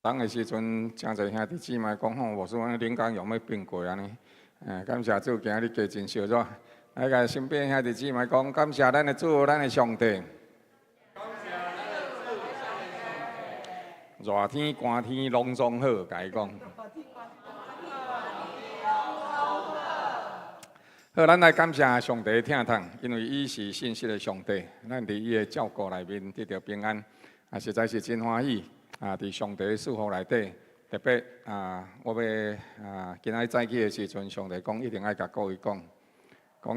冬的时阵，真侪兄弟姊妹讲吼，我说恁讲用要变过安尼。感谢主，今日加真小热。来甲身边兄弟姊妹讲，感谢咱的主，咱的上帝。热天、寒天拢总好，甲伊讲。好，咱来感谢上帝听堂，因为伊是信实的上帝，咱伫伊的照顾内面得到平安，实在是真欢喜。伫上帝的祝福内底，特别我要今仔早起的时阵，上帝讲一定爱甲各位讲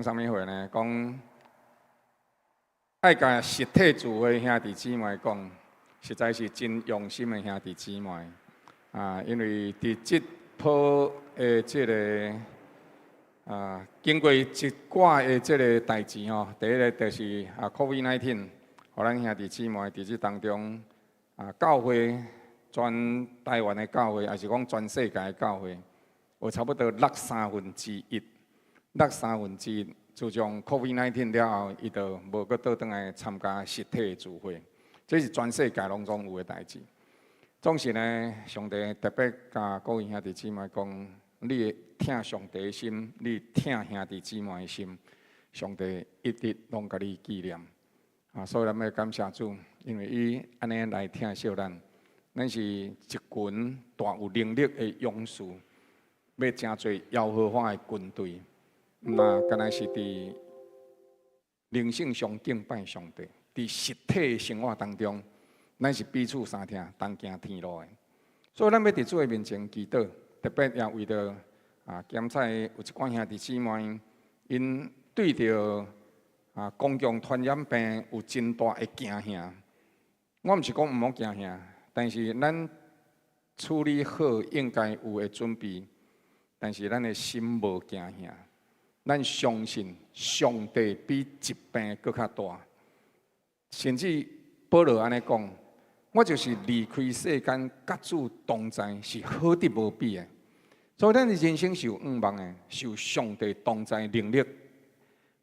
啥物话呢？讲爱甲实体聚会兄弟姊妹讲，实在是真用心的兄弟姊妹因为伫即波的即个。经过一寡的即个代志吼，第一个就是COVID-19， 互咱兄弟姊妹伫即当中教会全台湾的教会，还是讲全世界的教会，有差不多落1/3，落1/3。自从 COVID-19 了后，伊就无搁倒转来参加实体的聚会，这是全世界拢总有的代志。总是呢，上帝特别甲各位兄弟姊妹讲。你听上帝的心，你听兄弟姊妹的心，上帝一直拢甲你纪念所以咱要感谢主，因为伊安尼来听惜咱是一群大有能力的勇士，要真侪要合法的军队，那敢若是伫灵性上敬拜上帝，伫实体的生活当中，咱是彼此相听，同行天路的。所以咱要伫主的面前祈祷。特别也为着检测有一寡兄弟姊妹，因对着公共传染病有真大的惊吓。我毋是讲毋好惊吓，但是咱处理好应该有的准备，但是咱的心无惊吓。咱相信上帝比疾病搁较大，甚至保罗安尼讲。我就是离开世间，甲主同在，是好得无比的。所以咱的人生是有愿望的，是有上帝同在能力。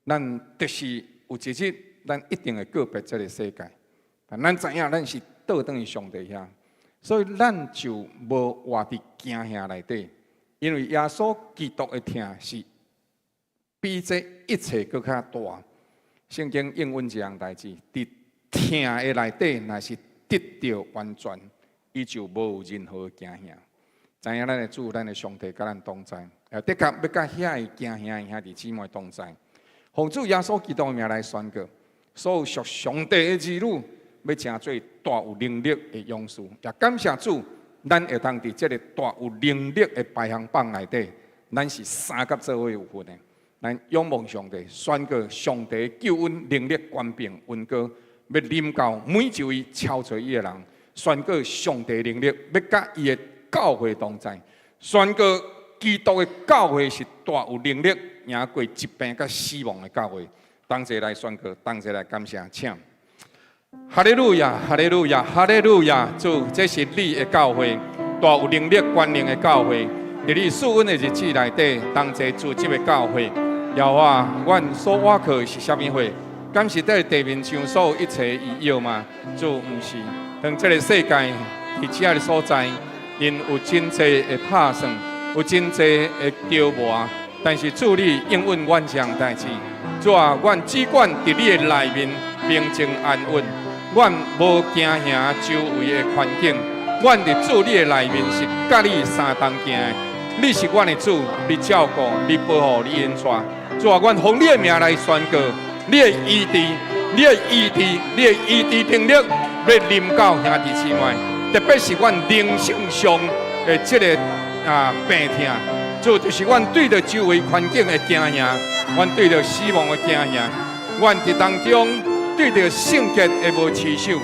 咱就是有一日，咱一定会告别这个世界。但咱知影，咱是倒转去上帝遐，所以咱就无活伫惊吓内底。因为耶稣基督的疼是比这一切搁较大。圣经应允一样代志，伫疼的内底，若是得到完全，伊就无有任何惊吓。知影咱的主，咱的上帝甲咱同在，的确要甲遐个惊吓的兄弟姊妹同在。奉主耶稣基督的名来宣告，所有属上帝的儿女，要成做大有能力的勇士。也感谢主，咱会当伫这个大有能力的排行榜内底，咱是三甲做伙有份的。咱仰望上帝，宣告上帝的救恩能力、权柄、恩膏。要临到每一位超出伊的人，宣告上帝的能力，要甲伊的教会同在，宣告基督的教会是大有能力，赢过疾病甲死亡的教会。同齐来宣告，同齐来感谢，请。哈利路亚，哈利路亚，哈利路亚！主，这是你的教会，大有能力、权能的教会。伫你赐恩的日子内底，同齐组织的教会。要阮所挖靠是啥物货？敢是在地面上所有一切以有嘛？主毋是，当这个世界伫这样的所在，因有真济的拍算，有真济的雕磨，但是主你应允阮这样代志。主啊，阮只管伫你的内面平静安稳，阮无惊吓周围的环境，阮伫主你的内面是甲你相同行的。你是阮的主，你照顾，你保护，你恩带。主啊，阮奉你的名来宣告。你的医治，你的医治，你的医治能力要临到兄弟姊妹，特别是阮灵性上的这个病痛，主就是阮对着周围环境的惊吓，阮对着死亡的惊吓，阮伫当中对着圣洁的无持守。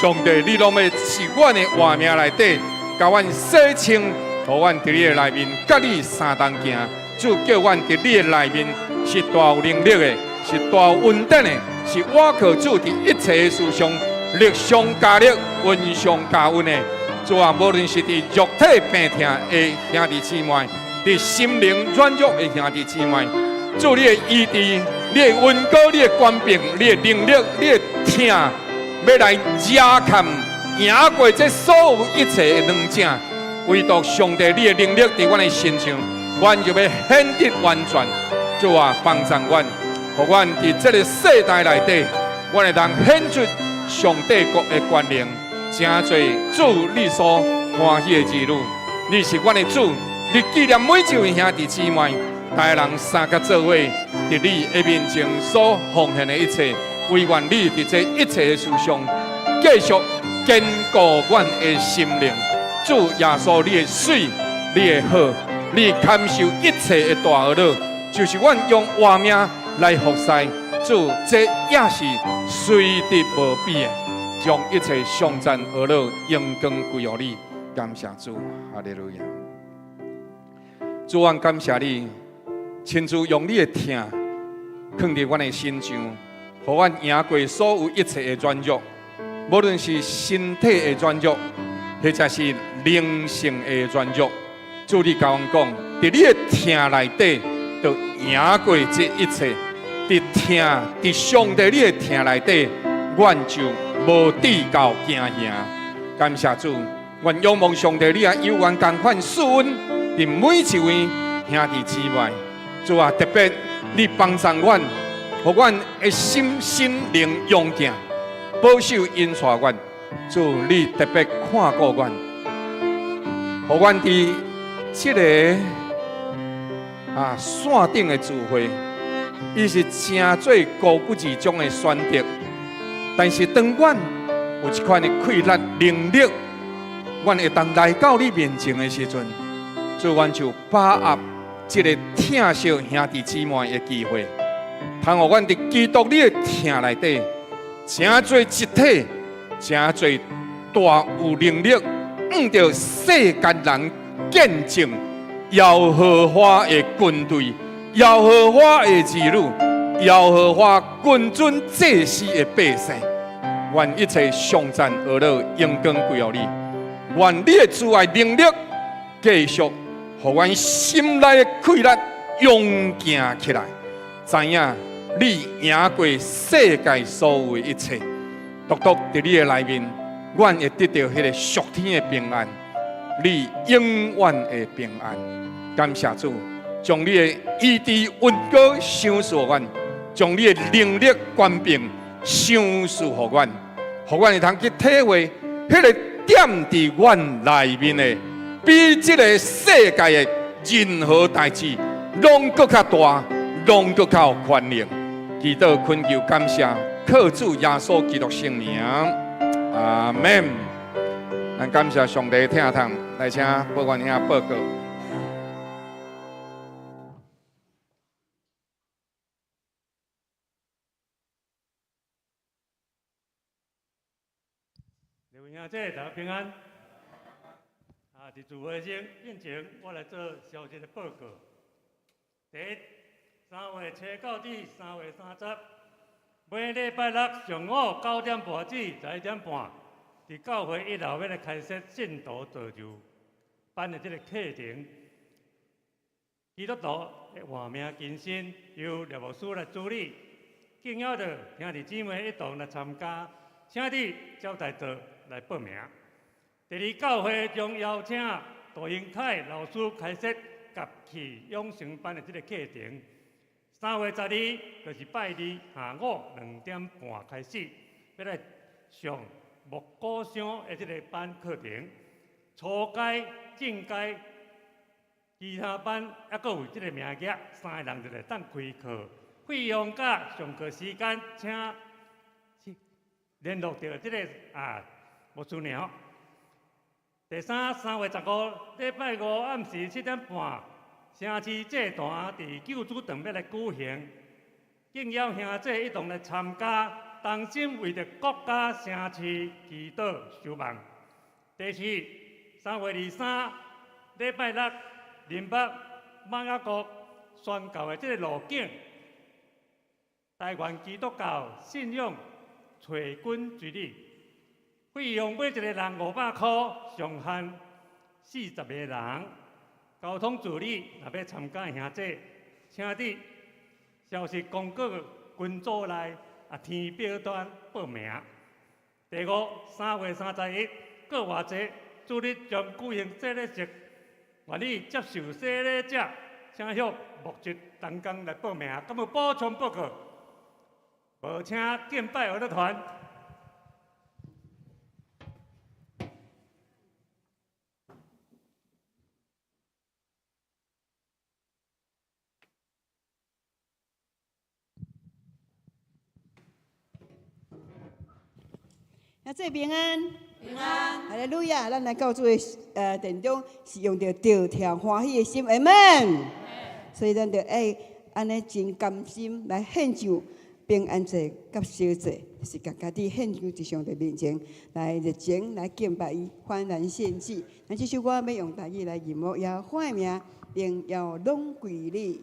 上帝，你拢要是阮的活命内底，甲阮洗清，互阮伫你的内面，甲你相同行。主叫阮伫你的内面是大有能力的。是大有恩典的，是我靠主伫一切事上力上加力，恩上加恩的。主啊，无论是伫肉体病痛的兄弟姊妹，伫心灵软弱的兄弟姊妹，主你的医治、你的恩膏、你的权柄、你的能力、你的疼，要来加添赢过这所有一切的两者，唯独上帝你的能力在阮的身上，阮就要显得完全。主啊，帮助阮，互阮伫这个世代内底，阮会当显出上帝国的权能，真侪主你所欢喜的之路。你是阮的主，你纪念每一位兄弟姊妹，大人三甲做伙，伫你的面前所奉献的一切，唯愿你伫这一切的事上，继续坚固阮的心灵。主耶稣，你的水，你的好，你堪受一切的大恶乐，就是阮用活命来服侍。主，这也是随得无比的，将一切上赞恶乐荣光归于你。感谢主，哈利路亚！主，阮感谢你，亲自用你的疼放伫阮的心上，互阮赢过所有一切的软弱，无论是身体的软弱，或者是灵性的软弱。主，你甲阮讲，伫你的疼内底，就赢过这一切。伫疼，伫上帝你的疼内底，阮就无地高惊吓。感谢主。愿仰望上帝，你也有愿同款赐恩伫每一位兄弟姊妹。主啊，特别你帮助阮，互阮的心灵勇健，保守引带阮。主，你特别看顾阮，互阮伫这个线顶的聚会，伊是真做高不自中的选择。但是当阮有一款的气力能力，阮会当来到你面前的时阵，主，阮就把握这个疼惜兄弟姊妹的机会，通互阮伫基督你的疼内底，真做一体，真做大有能力，按照世间人见证耶和华的军队，耶和华的儿女，耶和华君尊祭司的百姓，愿一切颂赞而乐荣光归于你。愿你的慈爱能力继续，互阮心内的气力勇健起来。知影你赢过世界所有的一切，独独在你的内面，阮会得到迄个属天的平安，你永远的平安。感谢主，将你的医治恩膏赏赐阮，将你的能力权柄赏赐互阮，互阮会通去体会迄个点伫阮内面的，比这个世界的任何代志，拢搁较大，拢搁较有权力。祈祷恳求感谢，靠主耶稣基督圣名，阿门。咱感谢上帝听堂，来请报官兄报告。各位兄弟，大家平安。伫聚会进前，我来做消息的报告。第一，3月初9至3月30，每礼拜六上午9点半至11点半，伫教会1楼要来开设信徒道场班的这个课程。基督徒的活命更新由廖牧师来主理，敬邀着兄弟姊妹一同来参加，请你招待者来报名。第二，教会将邀请杜英凯老师开设甲气养成班的这个课程。3月12日就是拜二下午2点半开始，要来上木鼓声的这个班课程。初阶、正阶、其他班还佫有这个名额，3个人就来当开课。费用甲上课时间，请联络到这个牧师娘。第三，3月15日礼拜5暗时7点半，城市祭坛伫救主堂要来举行，敬邀兄弟一同来参加，同心为着国家、城市祈祷守望。第四，3月23礼拜六，林北马雅国宣教的这个路径，台湾基督教信仰找根之旅。费用每一个人500块，上限40个人。交通助理若要参加的兄弟，请伫消息公告群组内填表单报名。第五，3月31，各偌济主日将举行洗礼节，愿意接受洗礼者，请向牧职同工来报名。敢有补充报告？无，请敬拜儿乐团。那这平安，平安，哈利路亚！咱来到主的殿中，是用着得条欢喜的心，阿门。所以咱着爱安尼真甘心来献上平安节甲小节，是甲家己献上伫上帝面前来热情来敬拜伊，欢然献祭。那这首歌要用台语来吟默，也欢名并要拢归你。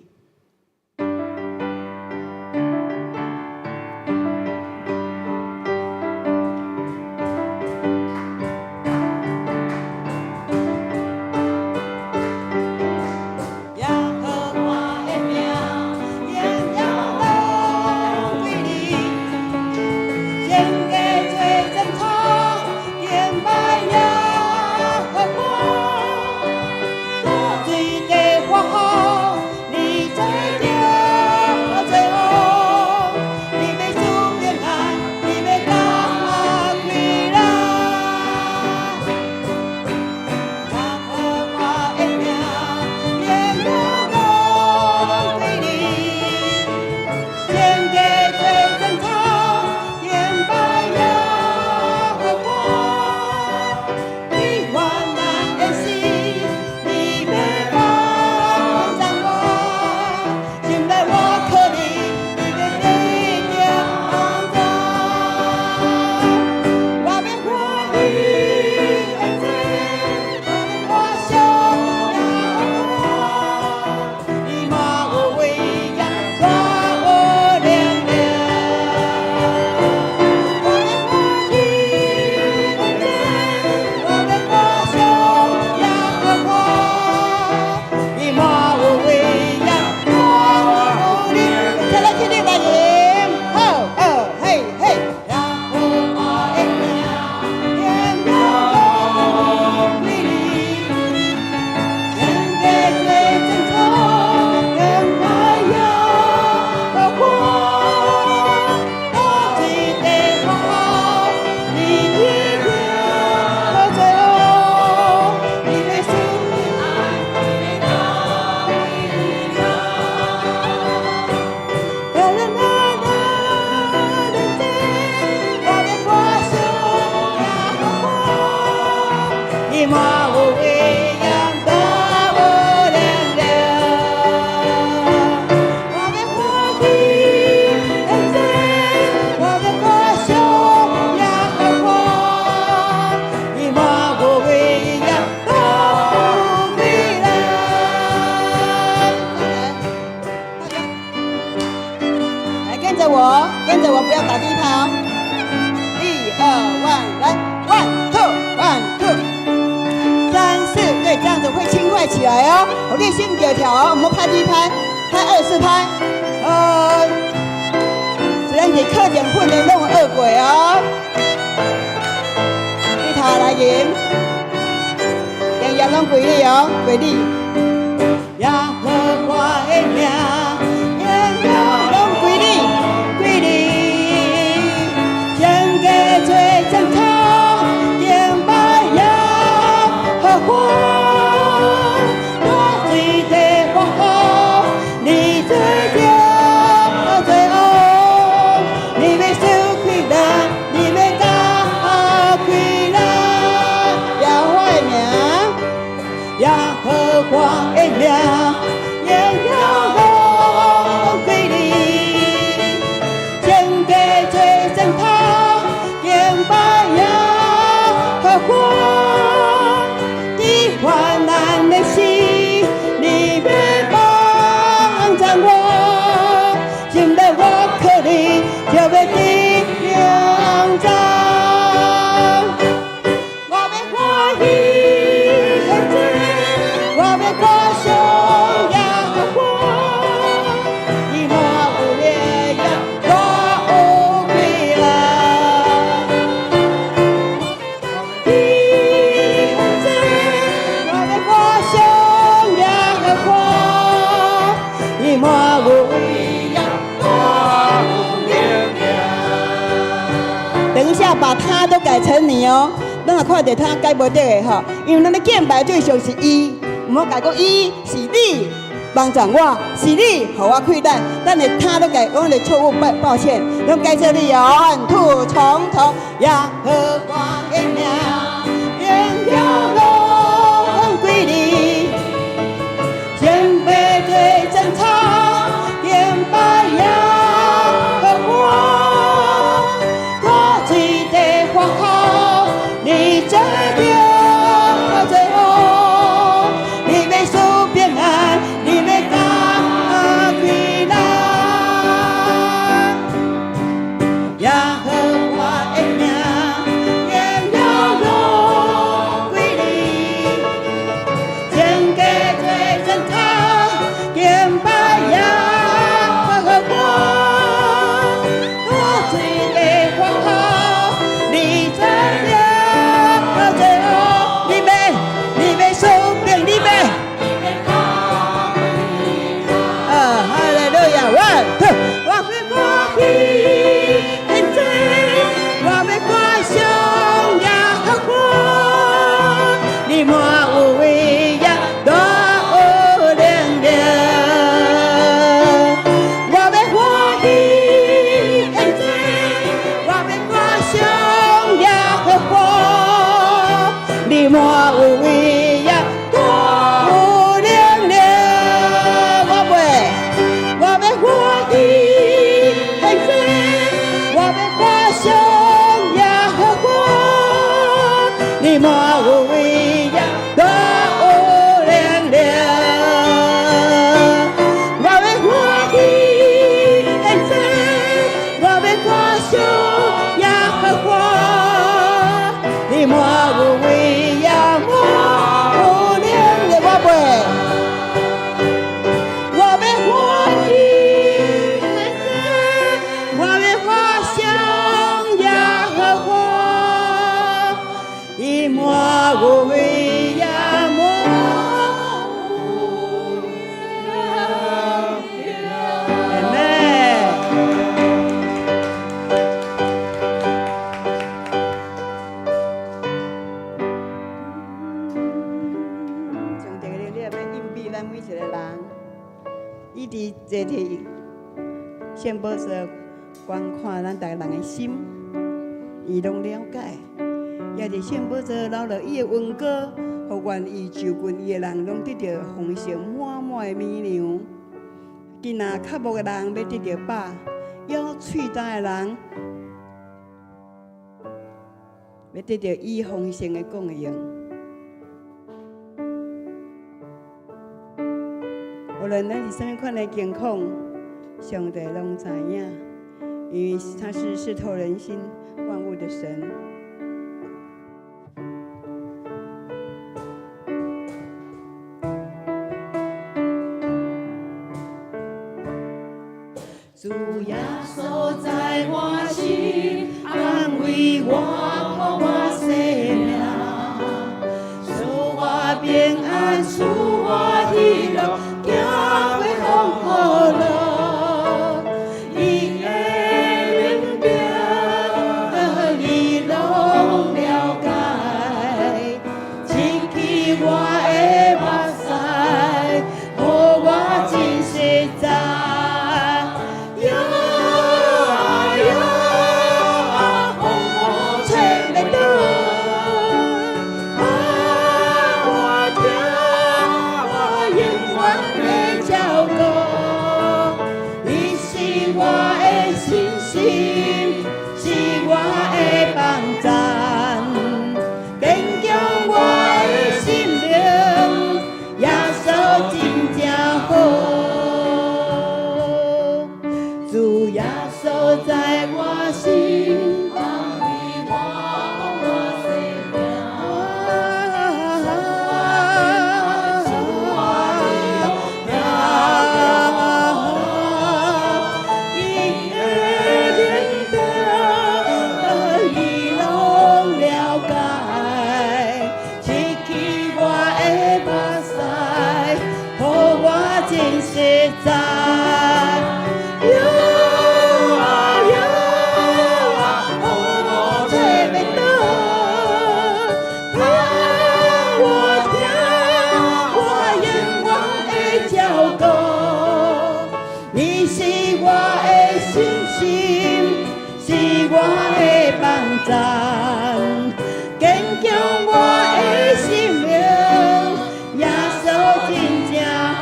跟着我，不要打第一拍哦。1、2、1，来，1、2、1、2，3、4，对，这样子会轻快起来哦。我练心有条哦，我们拍第一拍，拍2、4拍，只让你课点混的弄恶鬼哦。一塔来赢，让阳光鬼力哦，鬼力。耶和华的名，耶和华归你，归你，献给最真诚，敬拜耶和华，我最的皇后，你最的最后，你没受亏难，你没打亏难，耶和华的名，耶和华的名。我要歌颂。当下把他都改成你哦。咱若看到他改无对的吼，因为咱咧敬拜最上是伊，唔好改讲伊是你帮助我，是你互我开展，咱的他都改，我们的错误抱歉，拢改做你哦，吐从头，耶和华的名，愿飘落归你，谦卑对正常，言白耶和华，我最的花好，你这边最好，你没受平安，你没干亏难，耶和华的名，愿飘落归你，献给最真他，言白耶和华，我最的花好，你这边最好，你没受病，你没。哈利路亚，1、2，我要歌起，现在我要歌颂耶和华，你满有威严，大有能力。我要欢喜，现在我要歌颂耶和华，你满有威严，大有能力。我要欢喜，现在我要歌颂耶和华，你满有威严，大有能力。我要欢喜，现在我要歌颂耶和华，你满有威严，满有能力。我要欢喜，我要歌颂耶和华，伊满有威严，满有能力。阿门。上帝的你要应庇咱每一个人，以伫坐伫献宝座观看咱逐个人的心，伊拢了解，也伫献宝座流落伊的恩膏，互愿意就近伊的人拢得到丰盛满满的美粮。今仔较无的人要得到饱，有喙干的人要得到伊丰盛的供应。无论咱是什么款的境况，上帝拢知影，因为他是识透人心万物的神。主耶稣在我心，安慰我，给我生命，使我平安，使我喜乐。行过风雨路，伊的明白，伊拢了解，亲起我的目屎，予我真实在。呀呀，风雨吹袂倒，我听我永远。赞，坚强我的生命，耶稣真正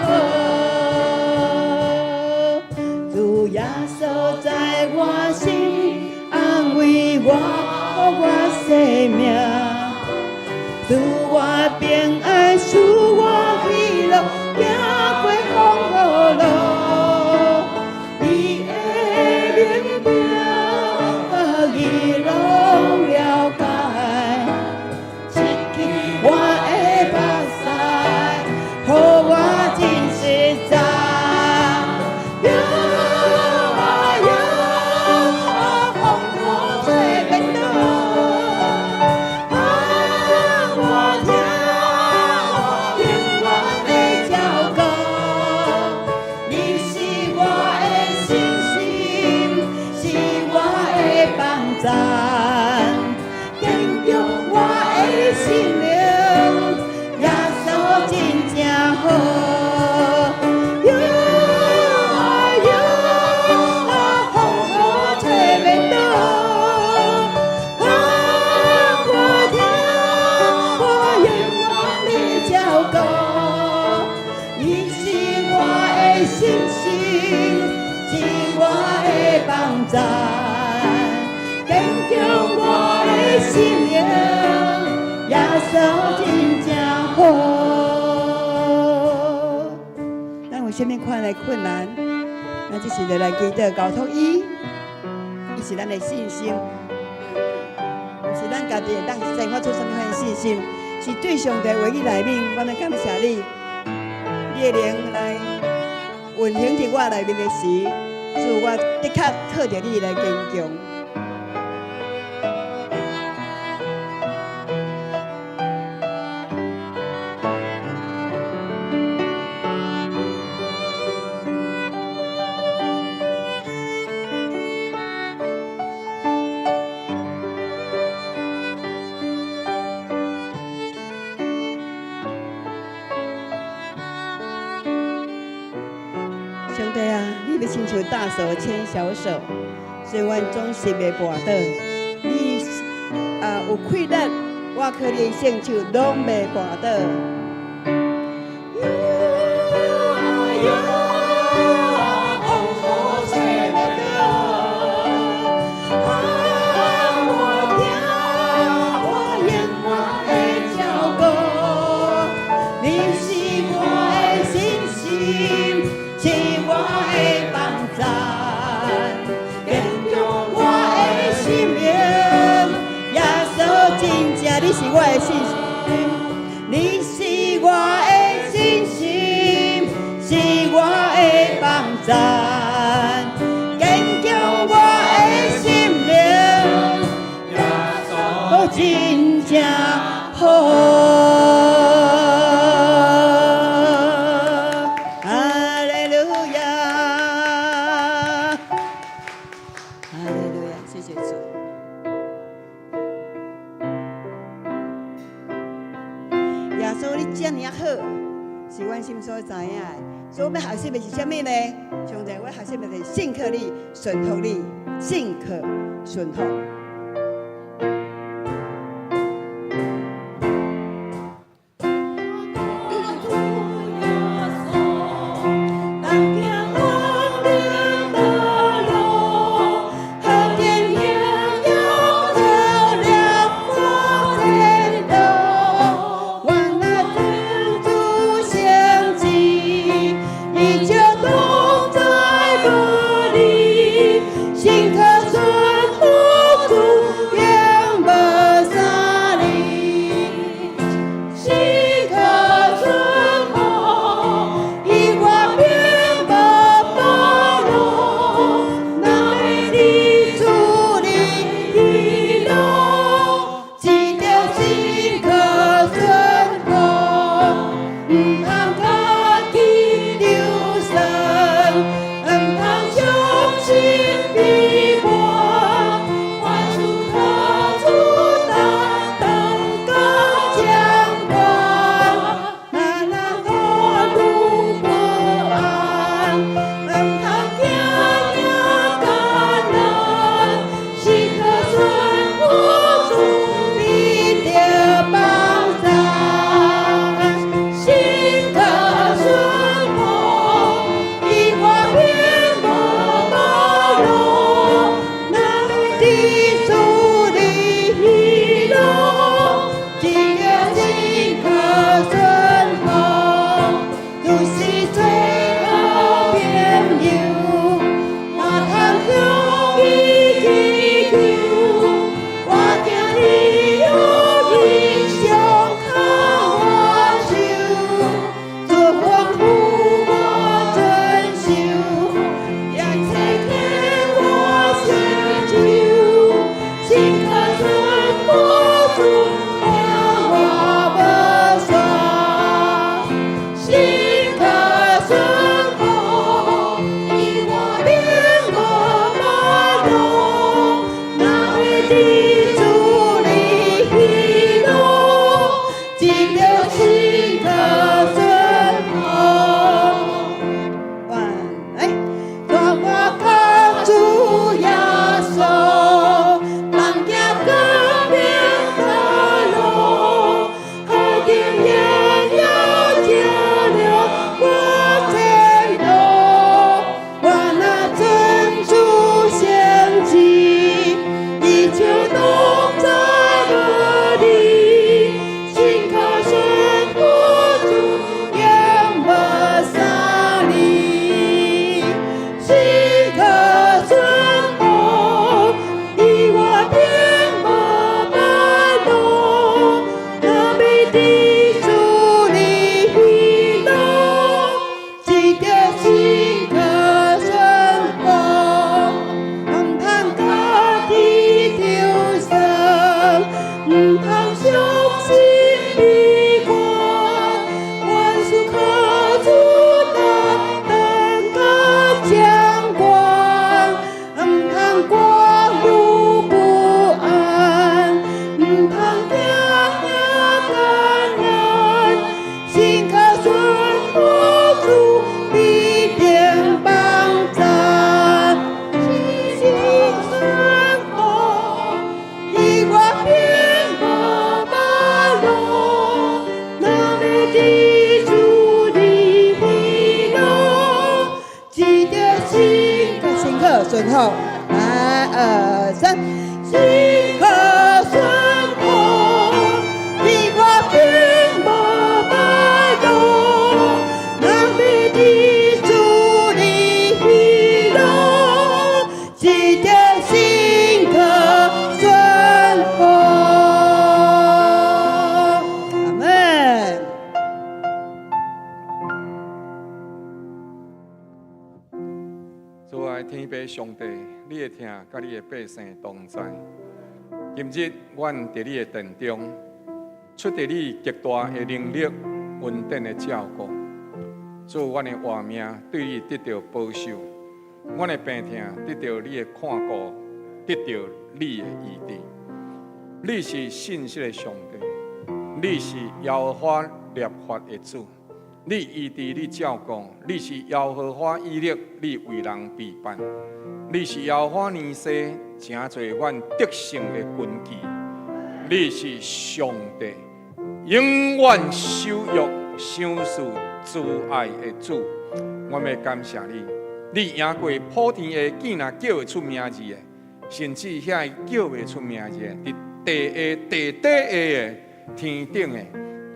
好，主耶稣在我心安慰我，给我生命，赐我平安，赐我喜乐，行过风雨路。什么款的困难，咱只是来祈祷交托伊，伊是咱的信心，不是咱家己会当生发出什么款的信心，是对上帝话语内面，我们感谢你，你的灵来运行伫我内面的时，使我的确靠着你来坚强。上帝啊，你要亲像大手牵小手，虽然总是袂跋倒，你有气力，我可怜双手拢袂跋倒。你是我的信心，你是我的信心，是我的帮助，坚强我的心灵，都真正好。哈利路亚，哈利路亚，谢谢主。耶稣，你这么好，是阮心所知影的。所以我要学习的是什么呢？上帝，我学习的是信靠你、顺服你、信靠顺服。心可顺服。的主你喜乐，记得心可顺服，1、2、3，心可顺服，你我并无摆动，南北的主你喜乐，记得心可顺服。阿门。主爱天父上帝，你会听，甲你的百姓同在。今日，阮伫你的殿中，出伫你极大的能力、恩典的照顾。主，阮的活命对你得到保守，阮的病痛得到你的看顾，得到你的医治。你是信实的上帝，你是耶和华律法的主。你医治，你照顾，你是耶和华以勒，你为人陪伴。你是耶和华尼西，真做阮得胜的根基。你是上帝，永远守约、赏赐、慈爱的主。我要感谢你，你赢过普天的竟然叫会出名字的，甚至遐叫袂出名字的，伫地下、地底下的、天顶的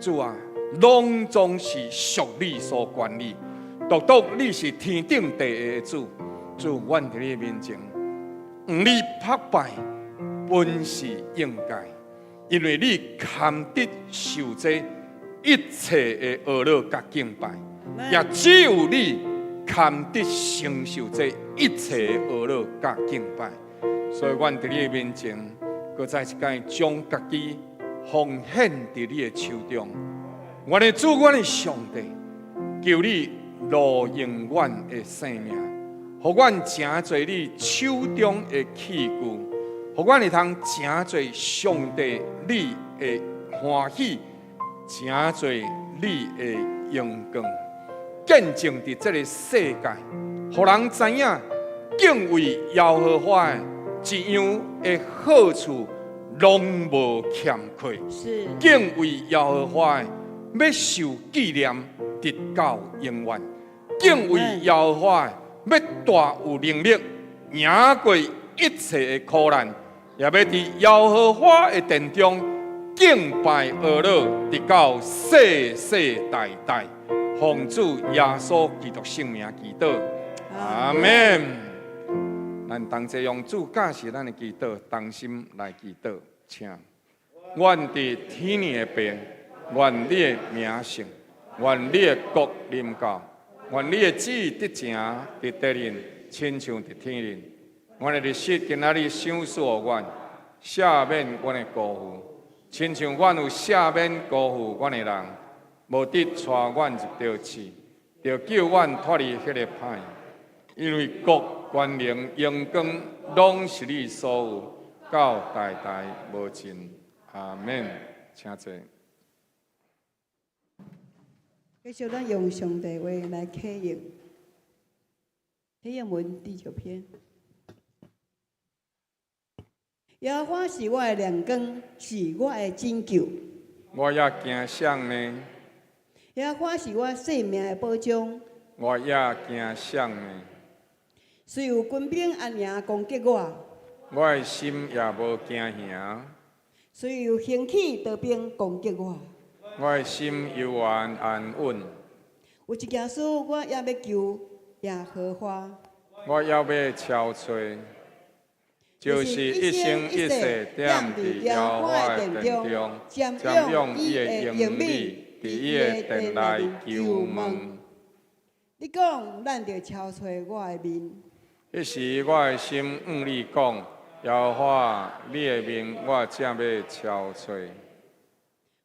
主啊！拢总是属你所管理，独独你是天顶地下的主。主，阮伫你面前，你拍败本是应该，因为你堪得受这一切的恶乐甲敬拜，也只有你堪得承受这一切的恶乐甲敬拜。所以，阮伫你面前，搁再一次将家己奉献伫你的手中。我的主，我的上帝，求你路永远的生命，互阮成做你手中的器具，互阮会通成做上帝你的欢喜，成做你的荣光，见证伫这个世界，互人知影敬畏耶和华的一样的好处，拢无欠缺。是敬畏耶和华的。要受纪念，直到永远。敬畏耶和华，要大有能力，赢过一切的苦难，也要伫耶和华的殿中敬拜恶乐，直到世世代代。奉主耶稣基督圣名祈祷，阿门。咱同齐用主教示咱的祈祷，同心来祈祷，请。阮伫天年的父。愿你的名圣，愿你的国临到，愿你的旨意得成伫地人，亲像伫天人。阮的日子今仔日赏赐予阮，赦免阮的辜负，亲像阮有赦免辜负阮的人，无得带阮入刀刺，就叫阮脱离迄个歹。因为国、权能、荣光，拢是你所有，到代代无尽。阿门。请坐。继续，咱用上帝话来启应。启应文第9篇。耶和华是我的亮光，是我的拯救。我也惊啥呢？耶和华是我性命的保障。我也惊啥呢？虽有军兵安营攻击我，我的心也无惊吓。虽有兴起刀兵攻击我，我的心悠然安稳。有一件事我也要求耶和华，我也要憔悴，就是一生一世踮伫耶和华的殿中，瞻仰伊的荣美，伫伊的殿内求问。你讲，咱着憔悴我的面。迄时我的心你讲，耶和华，你的面我正要憔悴。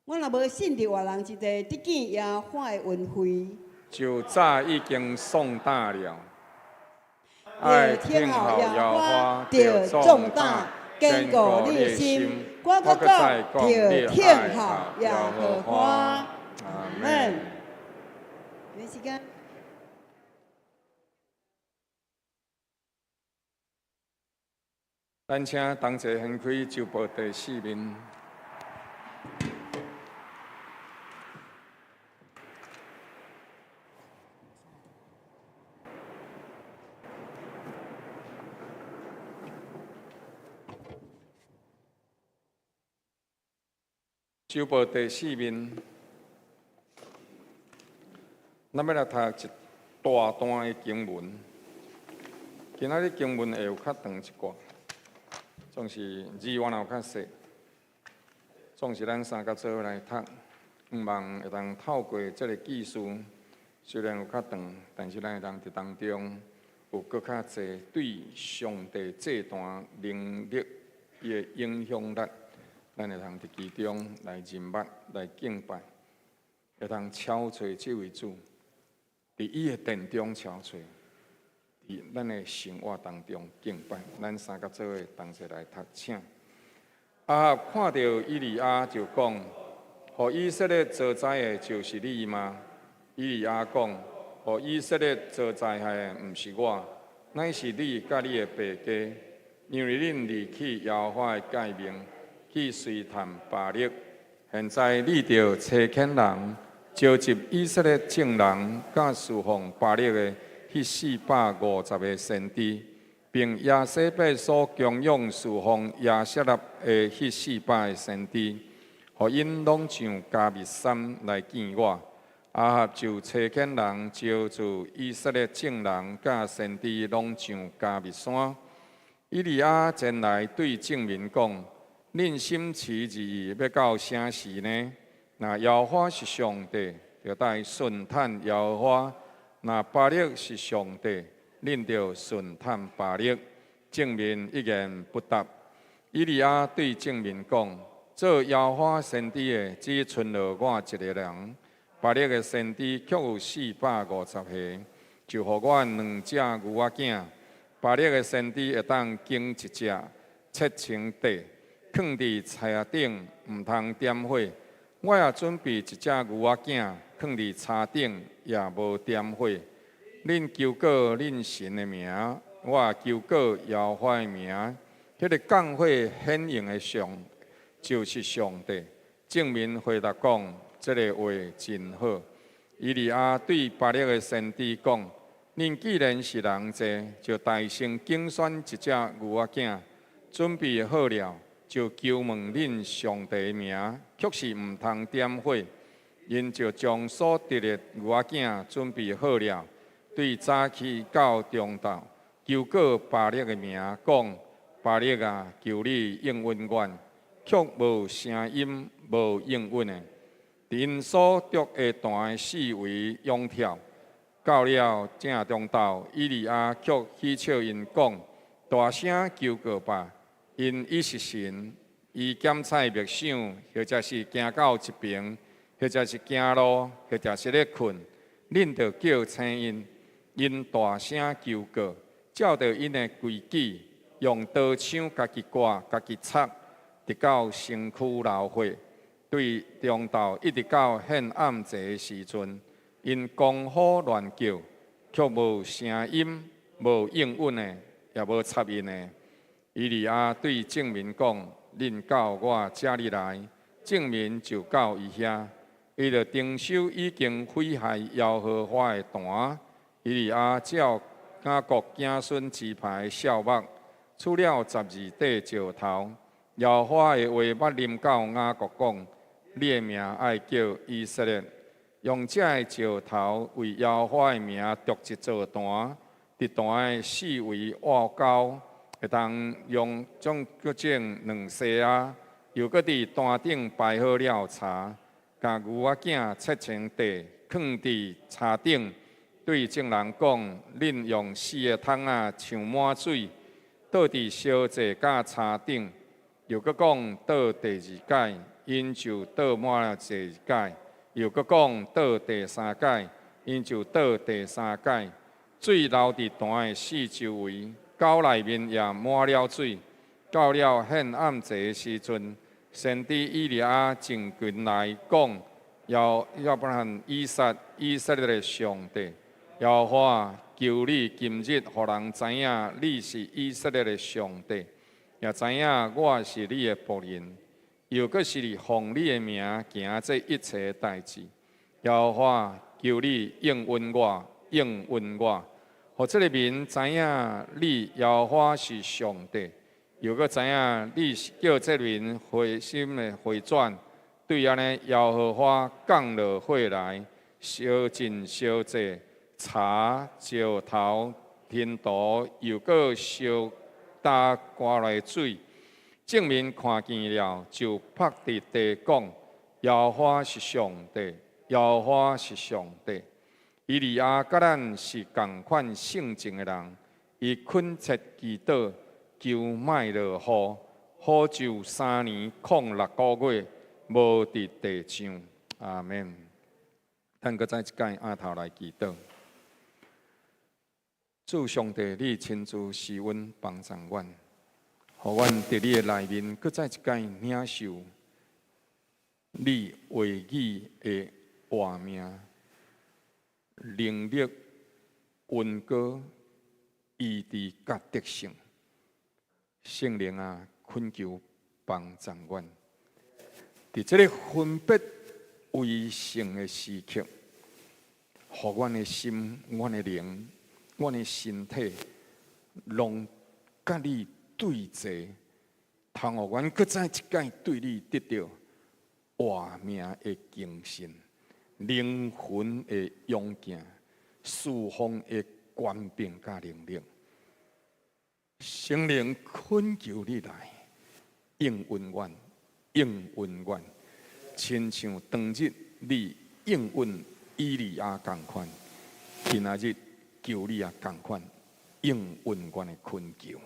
我若无信着外人一个得见耶和华的恩惠，就早已经送大了。要听候耶和华，着壮大，坚固你的心。我搁讲，着听候耶和华。阿门。有时间。咱请同齐掀开旧报第4面。周报第4面，咱要来读一大段的经文。今仔日经文会有较长一寡，总是字原有较细，总是咱三个做伙来读，毋望会当透过这个技术，虽然有较长，但是咱会当伫当中有搁较侪对上帝这段能力伊的影响力。咱会通伫其中来认捌、来敬拜，会通敲找这位主，伫伊的殿中敲找，伫咱的生活当中敬拜。咱三个做伙同齐来读，请。亚哈看到以利亚就讲：“互以色列遭灾的，就是你吗？”以利亚讲：“互以色列遭灾害的，毋是我，乃是你甲你的爸家，因为恁离弃耶和华的诫命。”去随探巴力，现在你着差遣人召集以色列众人，甲侍奉巴力的迄450个先知，并亚西伯所供养侍奉亚舍拉的迄400个先知，互因拢上加密山来见我。亚哈就差遣人招住以色列众人，甲先知拢上加密山。以利亚前来对众民讲：恁心持二意要到啥时呢？若耶和华是上帝，就该顺探耶和华；若巴力是上帝，恁就顺探巴力。众民一言不答。以利亚对众民讲：做耶和华先知的，只剩了我一个人；巴力的先知却有450个，就互我2只牛仔囝。巴力的先知会当经一只，切成块。放伫柴顶，毋通点火。我也准备一只牛仔囝，放伫柴顶，也无点火。恁求告恁神的名，我也求告耶和华的名。迄个降火显应的上，就是上帝。众民回答讲：这个话真好。以利亚对巴力的先知讲：恁既然是人济，就大声竞选一只牛仔囝，准备好了。就求问恁上帝的名，却是毋通点火。因就将所得的牛仔囝准备好了，对早起到中昼，求告巴力的名，讲：巴力啊，求你应允阮，却无声音，无应允的。因所得的弹四围涌跳，到了正中昼，以利亚却起笑因讲：大声求告吧。因伊是神，伊检采默想，或者是行到一边，或者是行路，或者是咧困，恁着叫醒因，因大声求告，照着因的规矩，用刀枪家己割，家己插，直到身躯流血。对中昼一直到黑暗的时阵，因狂呼乱叫，却无声音，无应允的，也无插音的。以利亚对众民讲：恁到我这里来。众民就到伊遐，伊就定手已经毁害耶和华的坛。以利亚照雅各子孙支派孝目，取了12块石头。耶和华的话捌临到雅各讲：你的名爱叫以色列，用这个石头为耶和华的名筑一座坛，伫坛的四围挖沟。会当用种各种2细啊，又搁伫单顶摆好了茶，甲牛仔囝切成块，放伫茶顶。对众人讲：恁用4个桶啊，盛满水，倒伫烧祭甲茶顶。又搁讲倒第2届，因就倒满了第2届。又搁讲倒第3届，因就倒第3届。水流伫坛的四周围。沟内面也满了水，到了黑暗的时阵，先知以利亚进群来讲：要不然以色列的上帝，耶和华求你今日，互人知影你是以色列的上帝，也知影我是你的仆人，又搁是奉你的名行这一切代志。耶和华求你应允我，应允我。互这个民知影你耶和华是上帝，又搁知影你叫这民回心的回转，对安尼耶和华降落火来，烧尽烧济，茶石头天图又搁烧打刮来水。证明看见了，就拍伫地讲：耶和华是上帝，耶和华是上帝。以利亚甲咱是同款性情的人，伊恳切祈祷，求莫落雨，好就3年06个月，无伫地上。阿免。咱搁再一届压头来祈祷。主上帝，你亲自施恩帮助阮。互阮伫你的内面，搁再一届领受你话语的画面，能力、温高、医治、甲德性。圣灵啊，恳求帮助阮，伫这个分别为圣的时刻，互阮的心、阮的灵、阮的身体，拢甲你对齐，通互阮搁再一届对你得到活命的精神、灵魂的勇健、释放的权柄甲能力。圣灵恳求你来应允阮，应允阮，亲像当日你应允以利亚同款，今仔日求你也同款应允阮的恳求。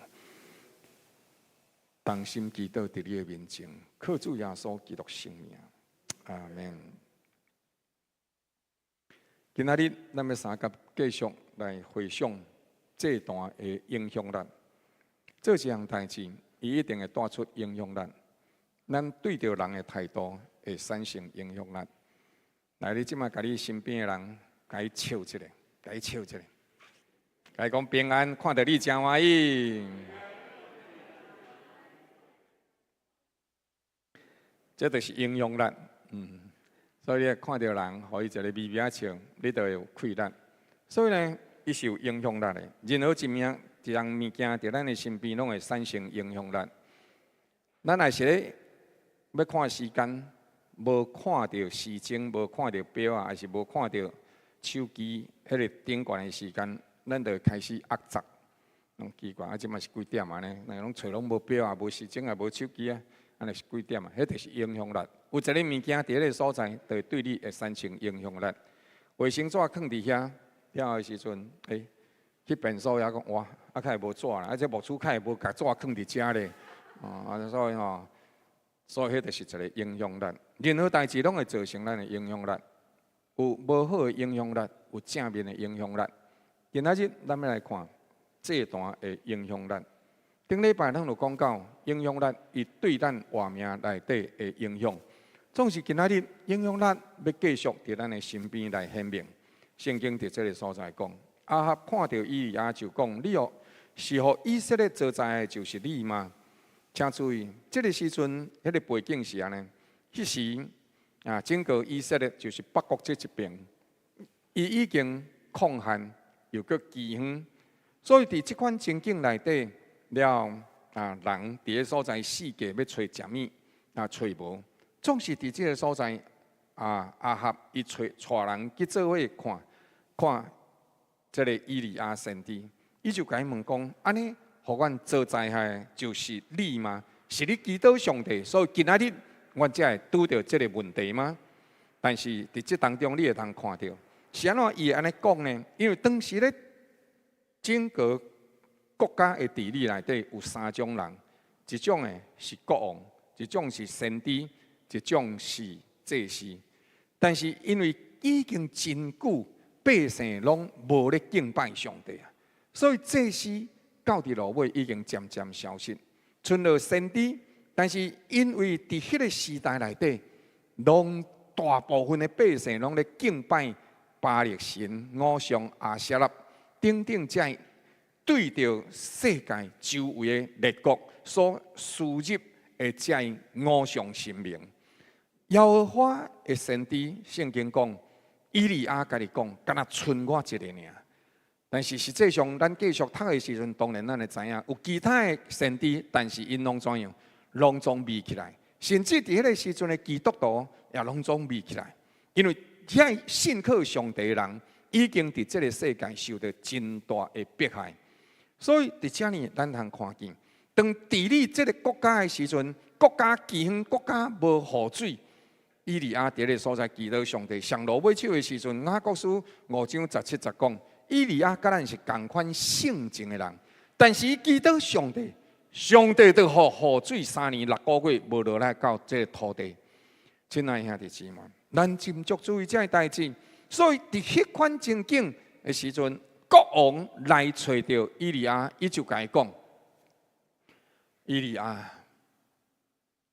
同心祈祷伫你的面前，靠主耶稣基督圣名，阿免。今仔日咱要三甲继续来回想这段的影响力。做一项代志，伊一定会带出影响力。咱对着人的态度会产生影响力。来，你即马甲你身边的人，甲伊笑一下，甲伊笑一下，甲伊讲平安，看到你真欢喜。这就是影响力，所以你看到人，互伊一个微微仔笑，你就会有气力。所以呢，伊是有影响力的。任何一样物件伫咱的身边，拢会产生影响力。咱若是咧要看时间，无看到时钟，无看到表啊，还是无看到手机迄个顶悬的时间，咱就开始压杂。拢奇怪，啊，即嘛是几点啊呢？那拢找拢无表啊，无时钟啊，无手机啊。安尼是几点啊？迄就是影响力。有一个物件伫迄个所在，就对你会产生影响力。卫生纸放伫遐，了后时阵，去便所也讲哇，啊，较无纸啦，啊，这木厝较无甲纸放伫遮咧，所以所以迄就是一个影响力。任何代志拢会造成咱的影响力，有无好的影响力，有正面的影响力。今仔日咱要来看这段的影响力。顶礼拜咱就讲到影响力，伊对咱活命内底的影响。总是今仔日影响力要继续伫咱的身边来显明。圣经伫这个所在讲，亚哈看到以利亚就讲：你哦，是互以色列做灾的，就是你吗？请注意，这个时阵，迄个背景是安尼。迄时整个以色列就是北国这一边，伊已经抗旱又搁饥荒，所以伫即款情景内底。了人伫个所在四界要找食物，找无，总是伫即个所在亚哈伊带人去做伙看即个以利亚先知，伊就甲伊问讲：安尼，互阮做灾害就是你吗？是你祈祷上帝，所以今仔日阮才会拄到即个问题吗？但是伫即当中，你会通看到是安怎伊会安尼讲呢？因为当时咧整个国家的治理内底有3种人，一种的是国王，一种是先知，一种是祭司。但是因为已经真久，百姓拢无咧敬拜上帝啊，所以祭司到伫落尾已经渐渐消失，剩落先知。但是因为伫迄个时代内底，拢大部分的百姓拢咧敬拜巴力神、偶像亚舍拉等等这。对着世界周围的列国所输入的这偶像神明，耶和华的先知圣经讲，以利亚甲你讲，敢若剩我一个尔。但是实际上，咱继续读的时阵，当然咱会知影有其他的先知，但是因拢怎样，拢总迷起来，甚至伫迄个时阵的基督徒也拢总迷起来，因为遐信靠上帝的人已经伫这个世界受到真大的迫害。所以伫遮呢，咱通看见，当治理这个国家的时阵，国家饥荒，国家无雨水。以利亚伫个所在祈祷上帝上路尾手的时阵，雅各书5章17节讲，以利亚甲咱是同款性情的人，但是祈祷上帝，上帝就予雨水3年6个月无落来到这个土地。亲爱兄弟姊妹，咱斟酌注意这个代志。所以伫迄款情景的时阵，国王来找到以利亚，伊就甲伊讲：以利亚。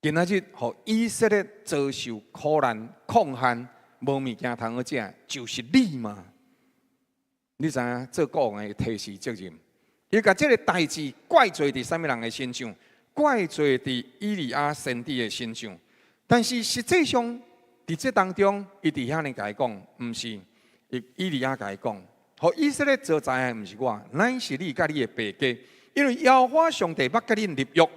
今仔日，互以色列遭受苦难、抗旱、无物件通好食，就是你嘛？你知影做国王的提示责任，伊甲这个代志怪罪伫啥物人的身上？怪罪伫以利亚先知的身上。但是实际上，伫这当中，伊伫遐呢甲伊讲，毋是以利亚甲伊讲，互以色列遭灾的毋是我，乃是你甲你的爸家，因为耶和华上帝捌甲恁立约。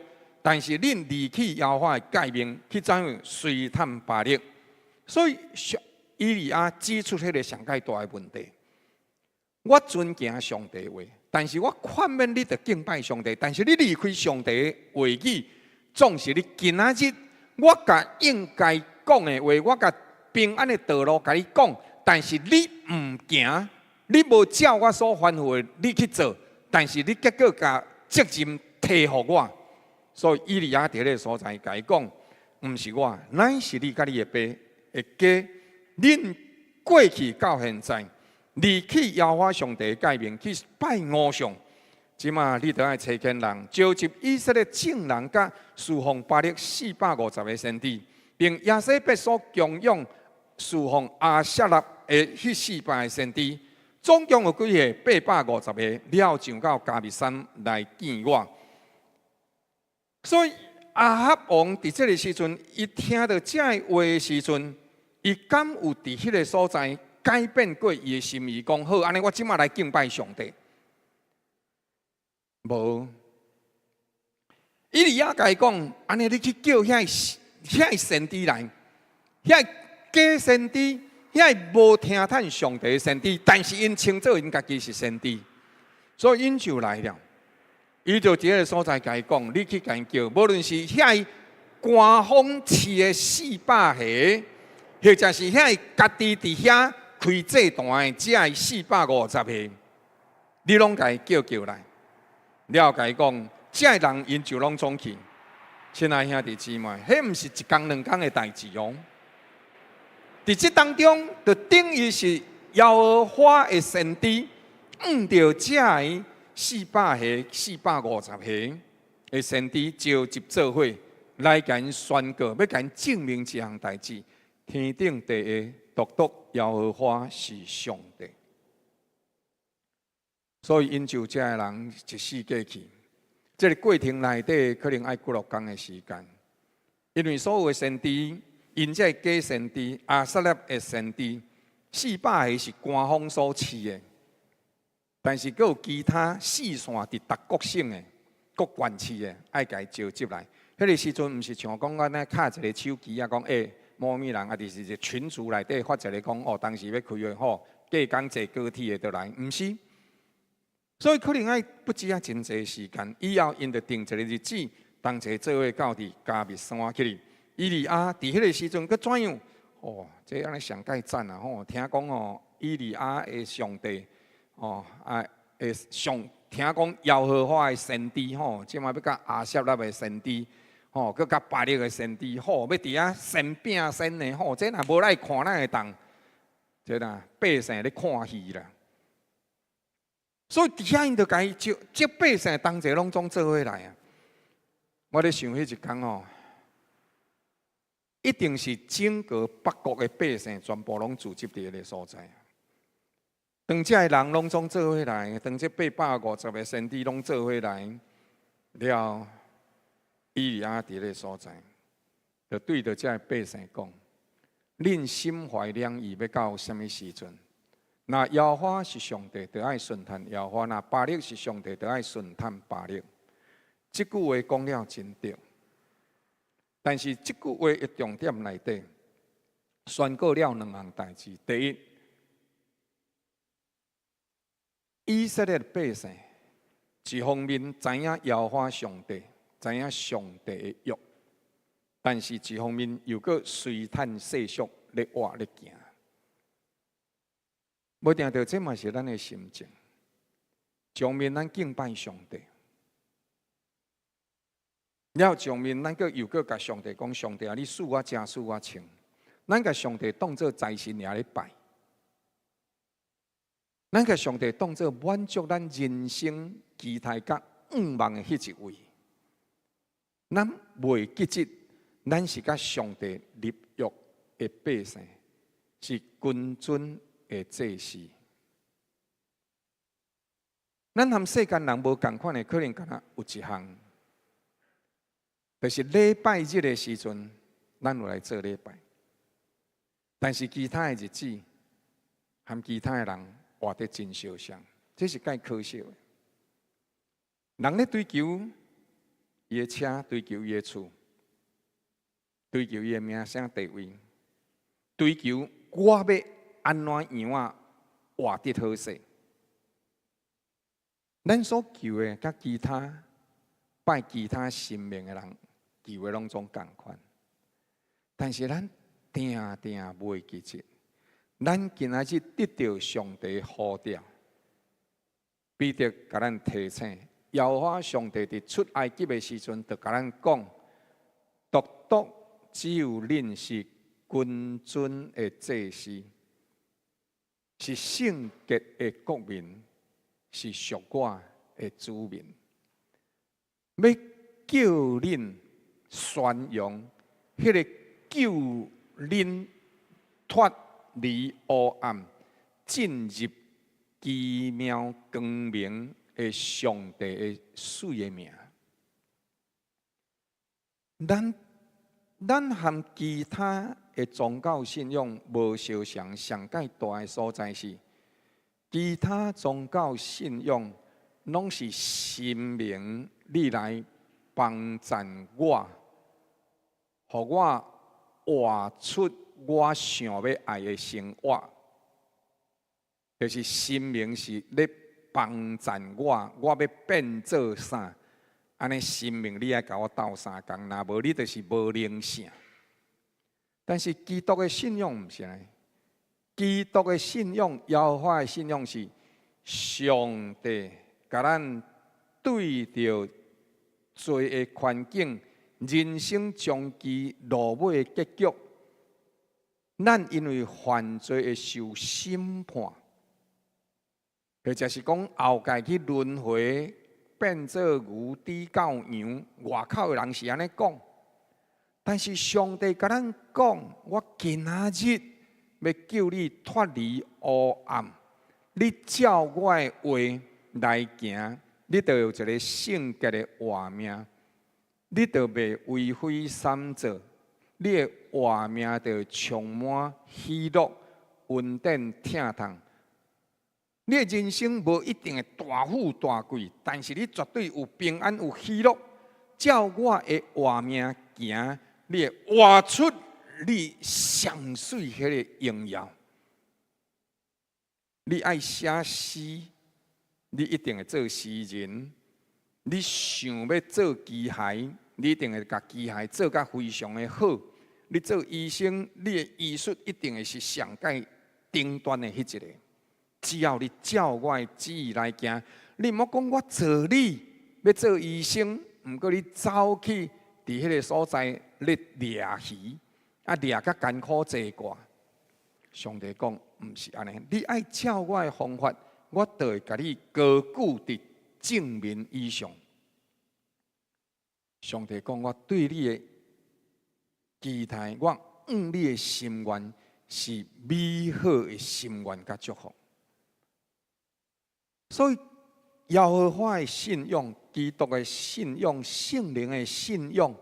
但是恁离弃耶和华的诫命，去怎样随探巴力？所以以利亚指出迄个上界大的问题。我尊敬上帝的话，但是我劝勉你着敬拜上帝。但是你离开上帝的话语，总是你今仔日我甲应该讲的话，我甲平安的道路甲你讲，但是你唔行，你无照我所吩咐的你去做，但是你结果甲责任摕互我。所以以利亚伫个所在甲伊讲，毋是我，乃是你甲你的爸的家。恁过去到现在，离弃耶和华上帝的诫命，去拜偶像。即马你着爱找见人，召集以色列众人，甲侍奉巴力450个先知，并亚西伯所供养侍奉阿舍拉的迄400个先知，总共有几个？850个，了上到加密山来见我。所以亚哈王伫这个时阵，伊听到这话的时阵，伊敢有伫迄个所在改变过伊的心意，讲好，安尼我即马来敬拜上帝。无，以利亚甲伊讲，安尼你去叫遐先知来，遐假先知，遐无听探上帝的先知，但是因称作因家己是先知，所以因就来了。伊就伫个所在甲伊讲，你去甲因叫，无论是遐寒风刺的400个，或者是遐家己伫遐开祭坛的只系450个，你拢甲伊叫来。了甲伊讲，这人因就拢总去。亲爱兄弟姊妹，迄毋是一工两工的代志哦。伫这当中，就等于是耶和华的先知，着这400个、450个的先知召集做伙，来甲因宣告，要甲因证明一项代志：天顶地下，独耶和华是上帝。所以因就这个人一世过去，这个过程内底可能要几6天的时间，因为所有的先知，因这假先知、阿撒勒的先知，400个是官方所赐的。但是，佫有其他四线伫达国省的、国县市的，爱甲伊召集来。迄个时阵，毋是像讲安尼卡一个手机啊，讲某物人啊，就是一个群组内底发一个讲哦，当时要开会吼，计讲坐高铁的就来，毋是。所以可能爱不止啊真侪时间，以后因着定一个日子，同齐做伙到伫加密山去。以利亚伫迄个时阵，佫怎样？哦，这安尼上界赞啊！吼，听讲哦，以利亚的上帝。哦，听讲耶和华的先知吼，即马要甲亚舍拉的先知，吼，佮甲巴力的先知，吼，要伫遐先拼先的，吼，这若无来看，咱会当，这呐百姓咧看戏啦。所以伫遐因着甲伊接百姓同齐拢总做伙来啊。我咧想迄一天哦，一定是整个北国的百姓全部拢聚集伫迄个所在。当这个人拢总做伙来，当这850个先知拢做伙来了，以利亚伫个所在，就对着这百姓讲：恁心怀两意，要到什么时阵？那耶和华是上帝，就爱顺探耶和华；那巴力是上帝，就爱顺探巴力。这句话讲了真对。但是这句话的重点内底，宣告了两项代志。第一，以色列百姓一方面知影耶和华上帝，知影上帝的约，但是一方面又搁随叹世俗，咧活咧行。无定到这嘛是咱的心情。上面咱敬拜上帝，了上面咱又搁甲上帝讲：上帝啊，你赐我正，赐我清。咱甲上帝当作财神爷咧拜，咱甲上帝当作满足咱人生期待甲愿望的迄一位。咱袂记得，咱是甲上帝立约的百姓，是君尊的祭司。咱和世间人无共款的，可能敢若有一项，就是礼拜日的时阵，咱有来做礼拜。但是其他的日子，和其他的人活得真相像，这是介可惜的。人咧追求伊的车，追求伊的厝，追求伊的名声地位，追求我要安怎样啊活得好势。咱所求的，甲其他拜其他神明的人求的拢总共款，但是咱定袂记住，咱今仔日得到上帝呼召，必得甲咱提醒。耶和华上帝伫出埃及的时阵，就甲咱讲：独只有恁是君尊的祭司，是圣洁的国民。是属我的子民，要叫恁宣扬迄个救恁脱离黑暗，进入奇妙光明的上帝的水的名。咱和其他的宗教信仰无相像，上界大的所在是。其他宗教信仰拢是神明你来帮赞我，互我活出我想要爱的生活。就是神明是咧帮赞我，我要变做啥？安尼神明你爱甲我斗相共，若无你就是无灵性。但是基督的信仰毋是安尼。基督的信仰，耶和华的信仰是上帝甲咱对着罪的环境、人生终期落尾的结局，咱因为犯罪会受审判，或者是讲后界去轮回变做牛猪狗羊，外口的人是安尼讲，但是上帝甲咱讲，我今仔日。要叫你脱离黑暗，你照我的话来行，你就有一个圣洁的活命，你就袂为非三做，你的活命就充满喜乐、稳定、疼痛。你的人生无一定会大富大贵，但是你绝对有平安、有喜乐。照我的活命行，你会活出。你上水迄个荣耀，你爱写诗，你一定会做诗人。你想要做机械，你一定会甲机械做甲非常的好。你做医生，你的医术一定会是上界顶端的迄一个。只要你照我的旨意来行，你莫讲我做你要做医生，毋过你走去伫迄个所在咧掠鱼。掠甲艰苦济寡，上帝讲毋是安尼，你爱照我的方法，我就会甲你高举伫正面以上。上帝讲，我对你的期待，我你的心愿是美好的心愿甲祝福。所以，耶和华的信仰、基督的信仰、圣灵的信仰。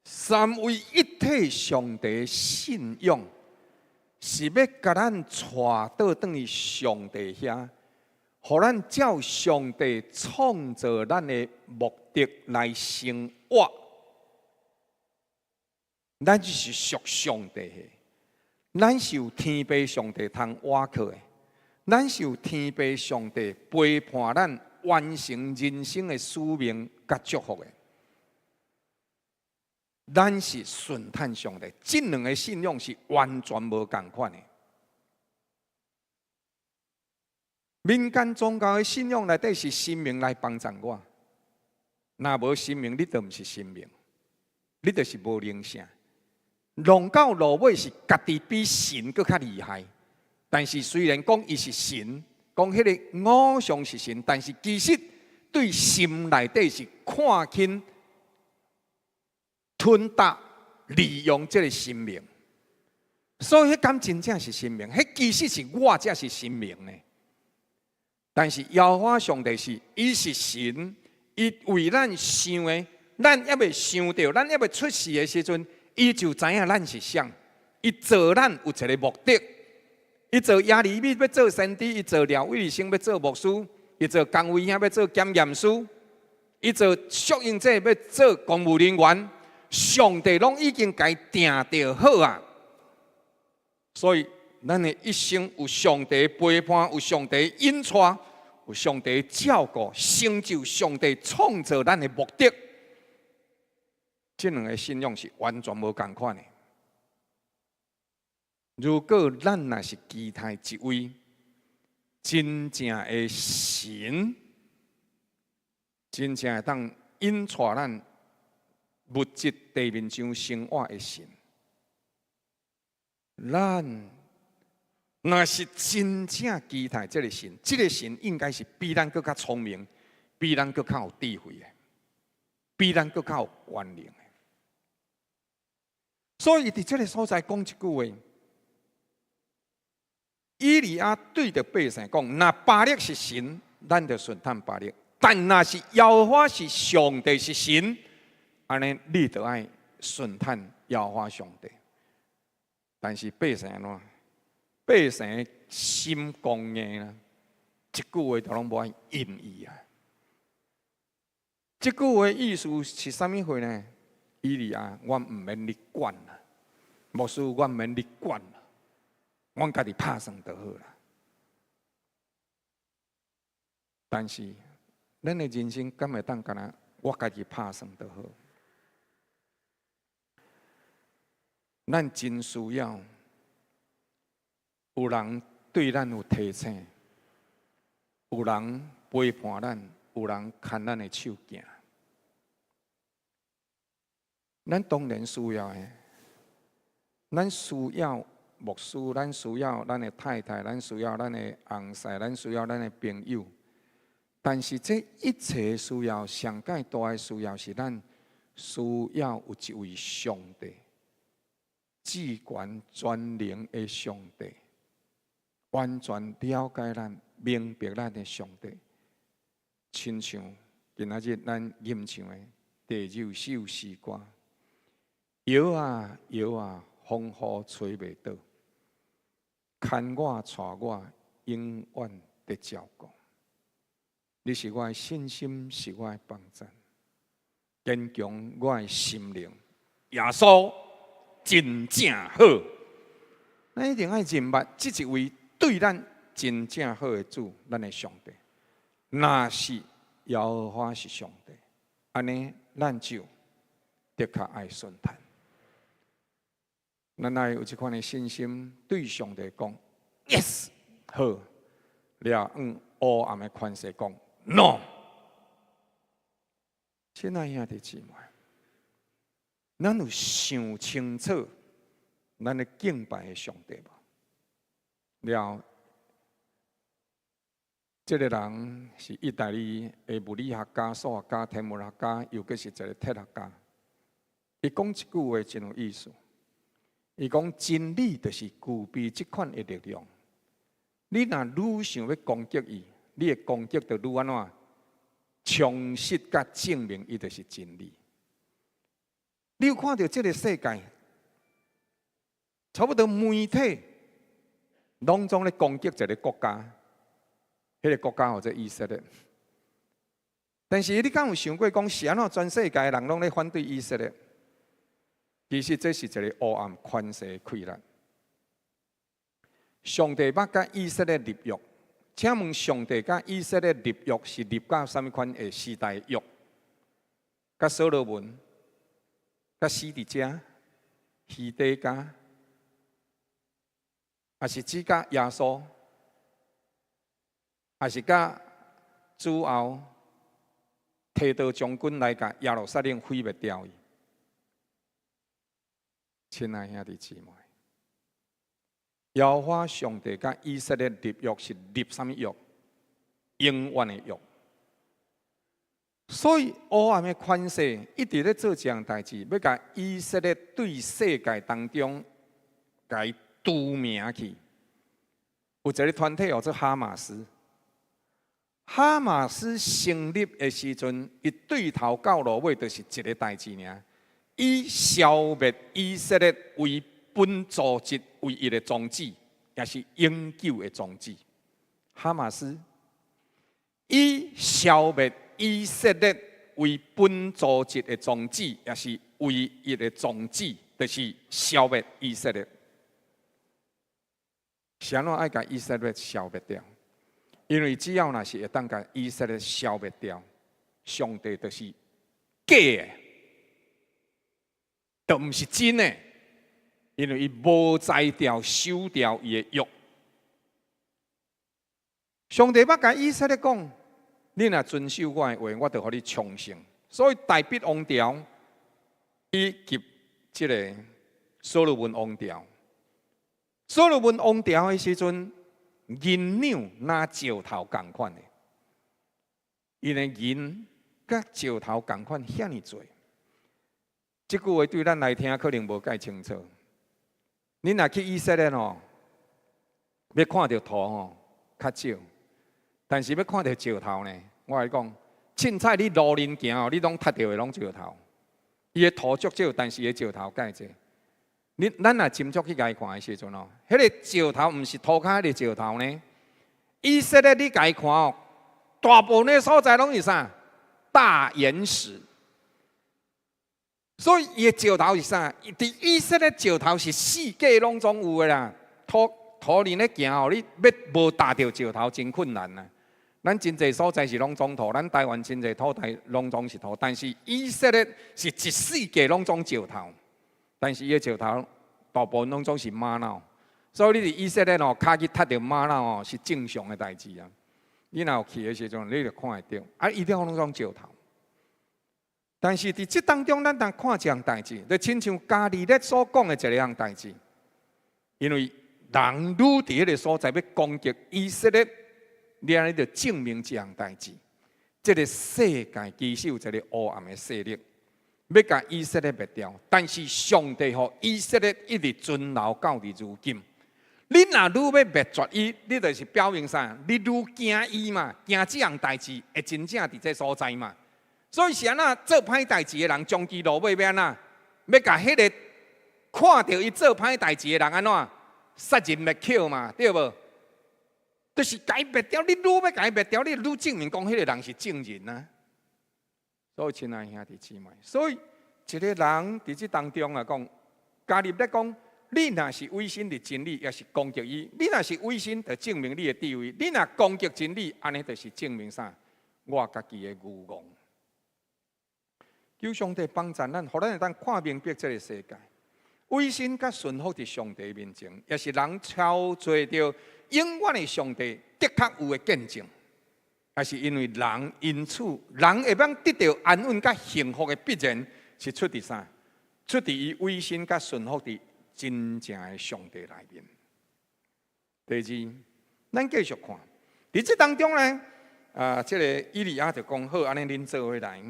三位一体上帝的信仰，是要甲咱带倒转去上帝遐，互咱照上帝创造咱的目的来生活。咱就是属上帝的，咱是有天父上帝通挖靠的，咱是有天父上帝陪伴咱完成人生的使命甲祝福的。咱是顺探上帝，这两个信仰是完全无同款的。民间宗教的信仰内底是神明来帮助我，若无神明，你就毋是神明，你就是无灵性。弄到落尾是家己比神更较厉害，但是虽然讲伊是神，讲迄个偶像是神，但是其实对心内底是看轻、吞达、利用这个神明。所以迄敢真正是神明，迄其实是我才是神明呢。但是耶和华上帝是，伊是神，伊为咱想的，咱还未想到，咱还未出世的时阵，伊就知影咱是啥。伊做咱有一个目的，伊做亚利米要做先知，伊做廖卫生要做牧师，伊做工卫兄要做检验师，伊做属应者要做公务人员。上帝拢已经该定得好啊，所以。咱的一生有上帝陪伴，有上帝引带，有上帝照顾，成就上帝创造咱的目的。这两个信仰是完全无同款的。如果咱若是期待一位真正的神，真正会当引带咱物质地面上生活的神，咱。若是真正期待这个神，这个神应该是比咱更较聪明，比咱更较有智慧的，比咱更较有权能的。所以伫这个所在讲一句话：以利亚对着百姓讲，若巴力是神，咱就顺探巴力；但若是耶和华是上帝是神，安尼你就爱顺探耶和华上帝。但是百姓怎？百姓心公硬啦，一句话都拢无爱应伊啊！这句话意思是啥物话呢？以利亚，我唔免你管啦，牧师，我唔免你管啦，我家己拍算就好啦。但是，咱的人生敢会当干那？我家己拍算就好。咱真需要。有人对咱有提醒，有人陪伴咱，有人牵咱的手行。咱当然需要的，咱需要牧师，咱需要咱的太太，咱需要咱的翁婿，咱需要咱的朋友。但是这一切需要，上界大的需要是咱需要有一位上帝，至权全能的上帝。完全了解咱、明白咱的上帝，亲像今仔日咱吟唱的第9首诗歌，摇啊摇啊，风雨吹袂倒，牵我带我，永远得照顾。你是我的信心，是我的帮助，坚强我的心灵。耶稣真正好，咱一定要认捌这一位。对咱真正好的主，咱的上帝，若是耶和华是上帝，安尼咱就的确爱顺探。咱爱有这款的信心，对上帝讲 yes 好，了黑暗的权势讲 no。亲爱兄弟姊妹，咱有想清楚咱的敬拜的上帝无？了，这个人是意大利的物理学家、数学家、天文学家，又阁是一个哲学家。伊讲一句话真有意思。伊讲真理就是具备这款的力量。你若愈想要攻击伊，你的攻击就愈安怎？充实甲证明伊就是真理。你有看到这个世界，差不多媒体。拢总咧攻击一个国家，迄个国家或者以色列。但是你敢有想过讲，是安怎全世界的人拢咧反对以色列？其实这是一个黑暗权势溃烂。上帝捌甲以色列立约，请问上帝甲以色列立约是立到什么款的时代约？甲所罗门、甲西底家、希底家，还是只甲耶稣，还是甲主后提刀将军来甲耶路撒冷毁灭掉伊？亲爱兄弟姊妹，耶和华上帝甲以色列立约是立什么约？永远的约。所以黑暗的权势一直咧做这样代志，要甲以色列对世界当中甲伊除名去。有一个团体叫做哈马斯。哈马斯成立的时阵，伊对头到落尾就是一个代志尔，以消灭以色列为本组织唯一的宗旨，也是永久的宗旨。哈马斯以消灭以色列为本组织的宗旨，也是唯一的宗旨，就是消灭以色列。谁人爱把以色列消灭掉？因为只要那是会当把以色列消灭掉，上帝就是假的，都不是真的。因为伊无摘掉、收掉伊的约。上帝捌甲以色列讲：你若遵守我的话，我就予你昌盛。所以大必王朝以及这个所罗门王朝，所罗门王朝的时阵，银两若石头同款的，因为银甲石头同款遐尼多。这句话对咱来听可能无介清楚。你若去以色列哦，要看到土哦较少，但是要看到石头呢，我来讲，凊彩你路人行哦，你拢踢到的拢石头。伊的土足少，但是伊的石头介济。咱若斟酌去甲伊看的时阵哦，迄个石头毋是涂骹迄个石头呢。以色列你甲伊看哦，大部分的所在拢是啥？大岩石。所以伊的石头是啥？伫以色列石头是四界拢总有的啦。土人咧行哦，你要无踏到石头真困难啦。咱真侪所在是拢总土，咱台湾真侪土地拢总是土，但是以色列是一世界拢总石头。但是伊的石头大部分拢总是玛瑙，所以你伫以色列哦，脚去踢到玛瑙哦，是正常的代志啊。你若有去的时阵，你就看会到，啊，一定拢总石头。但是伫这当中，咱当看一项代志，就亲像加利略所讲的一项代志，因为人愈伫迄个所在要攻击以色列，你安尼就证明这项代志。这个世界其实有一个黑暗的势力，要甲以色列灭掉。但是上帝予以色列一直存留到伫如今。你若愈要灭绝伊，你就是表明啥？你愈惊伊嘛，惊这项代志会真正伫这所在嘛。所以是安那做歹代志的人，将其落尾要安那？要甲迄个看到伊做歹代志的人安怎？杀人灭口嘛，对无？就是改灭掉，你愈要改灭掉，你愈证明讲迄个人是正人啊。所以亲爱兄弟姊妹，所以一个人伫这当中啊，讲加入咧讲，你若是违心的真理，也是攻击伊；你若是违心，就证明你的地位；你若攻击真理，安尼就是证明啥？我家己的愚妄。求上帝帮助咱，互咱会当看明白这个世界。违心甲顺服伫上帝面前，也是人超做着永远的上帝的确有的见证。也是因为人因此，人会当得到安稳甲幸福的必然，是出伫啥？出伫伊违心甲顺服伫真正的上帝内面。第二，咱继续看，伫这当中呢，这个以利亚就讲好，安尼恁做伙来，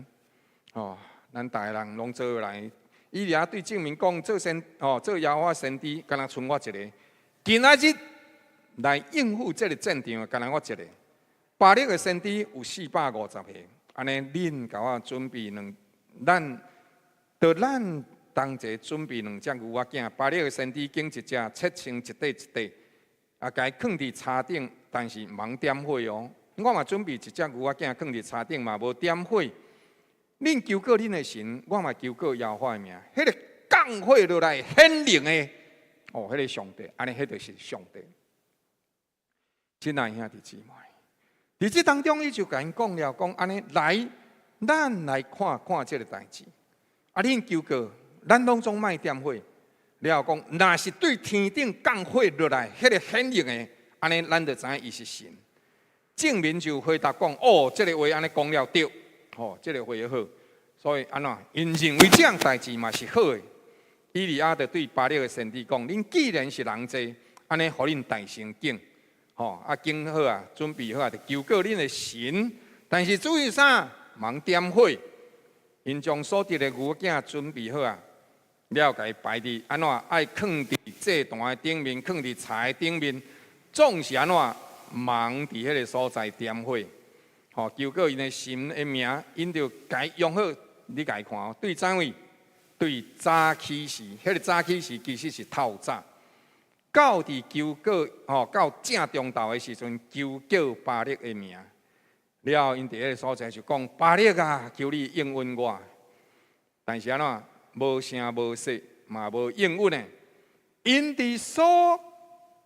哦。咱大个人拢做来，以利亚对证明讲做做耶和华先知，敢若剩我一个。今仔日来应付这个战场，敢若我一个。巴力的先知有450个，安尼恁甲我准备咱同齐准备2只牛仔囝。巴力的先知拣一只，切成一块一块，甲伊放伫柴顶，但是茫点火哦。我嘛准备一只牛仔囝放伫柴顶嘛，无点火。恁求告恁的神，我嘛求告耶和华的名。迄个降降火落来显灵的，哦，迄个上帝，安尼迄就是上帝。亲爱兄弟姊妹，伫这当中，伊就甲因讲了，讲安尼来，咱来看看这个代志。啊，恁求告，咱拢总卖点火。了后讲，若是对天顶降火落来，迄个显灵的，安尼咱就知影伊是神。证明就回答讲，哦，这个话安尼讲了对，哦，这个话好。所以安怎，因认为这样代志嘛是好的。以利亚就对巴力的先知讲：恁既然是人济，安尼，互恁大成敬，吼啊敬好啊，准备好啊，就求告恁的神。但是注意啥？忙点火，因将所得的牛仔准备好啊，了解摆伫安怎爱放伫祭坛的顶面，放伫柴顶面，总是安怎忙伫迄个所在点火，吼求告因的神的名，因就该用好。你家看哦，对怎位？对早起时，迄个早起时其实是透早。到伫求告吼，到正中昼的时阵，求叫巴力的名。了后，因伫迄个所在就讲：巴力啊，求你应允我。但是安怎无声无息，嘛无应允的。因伫所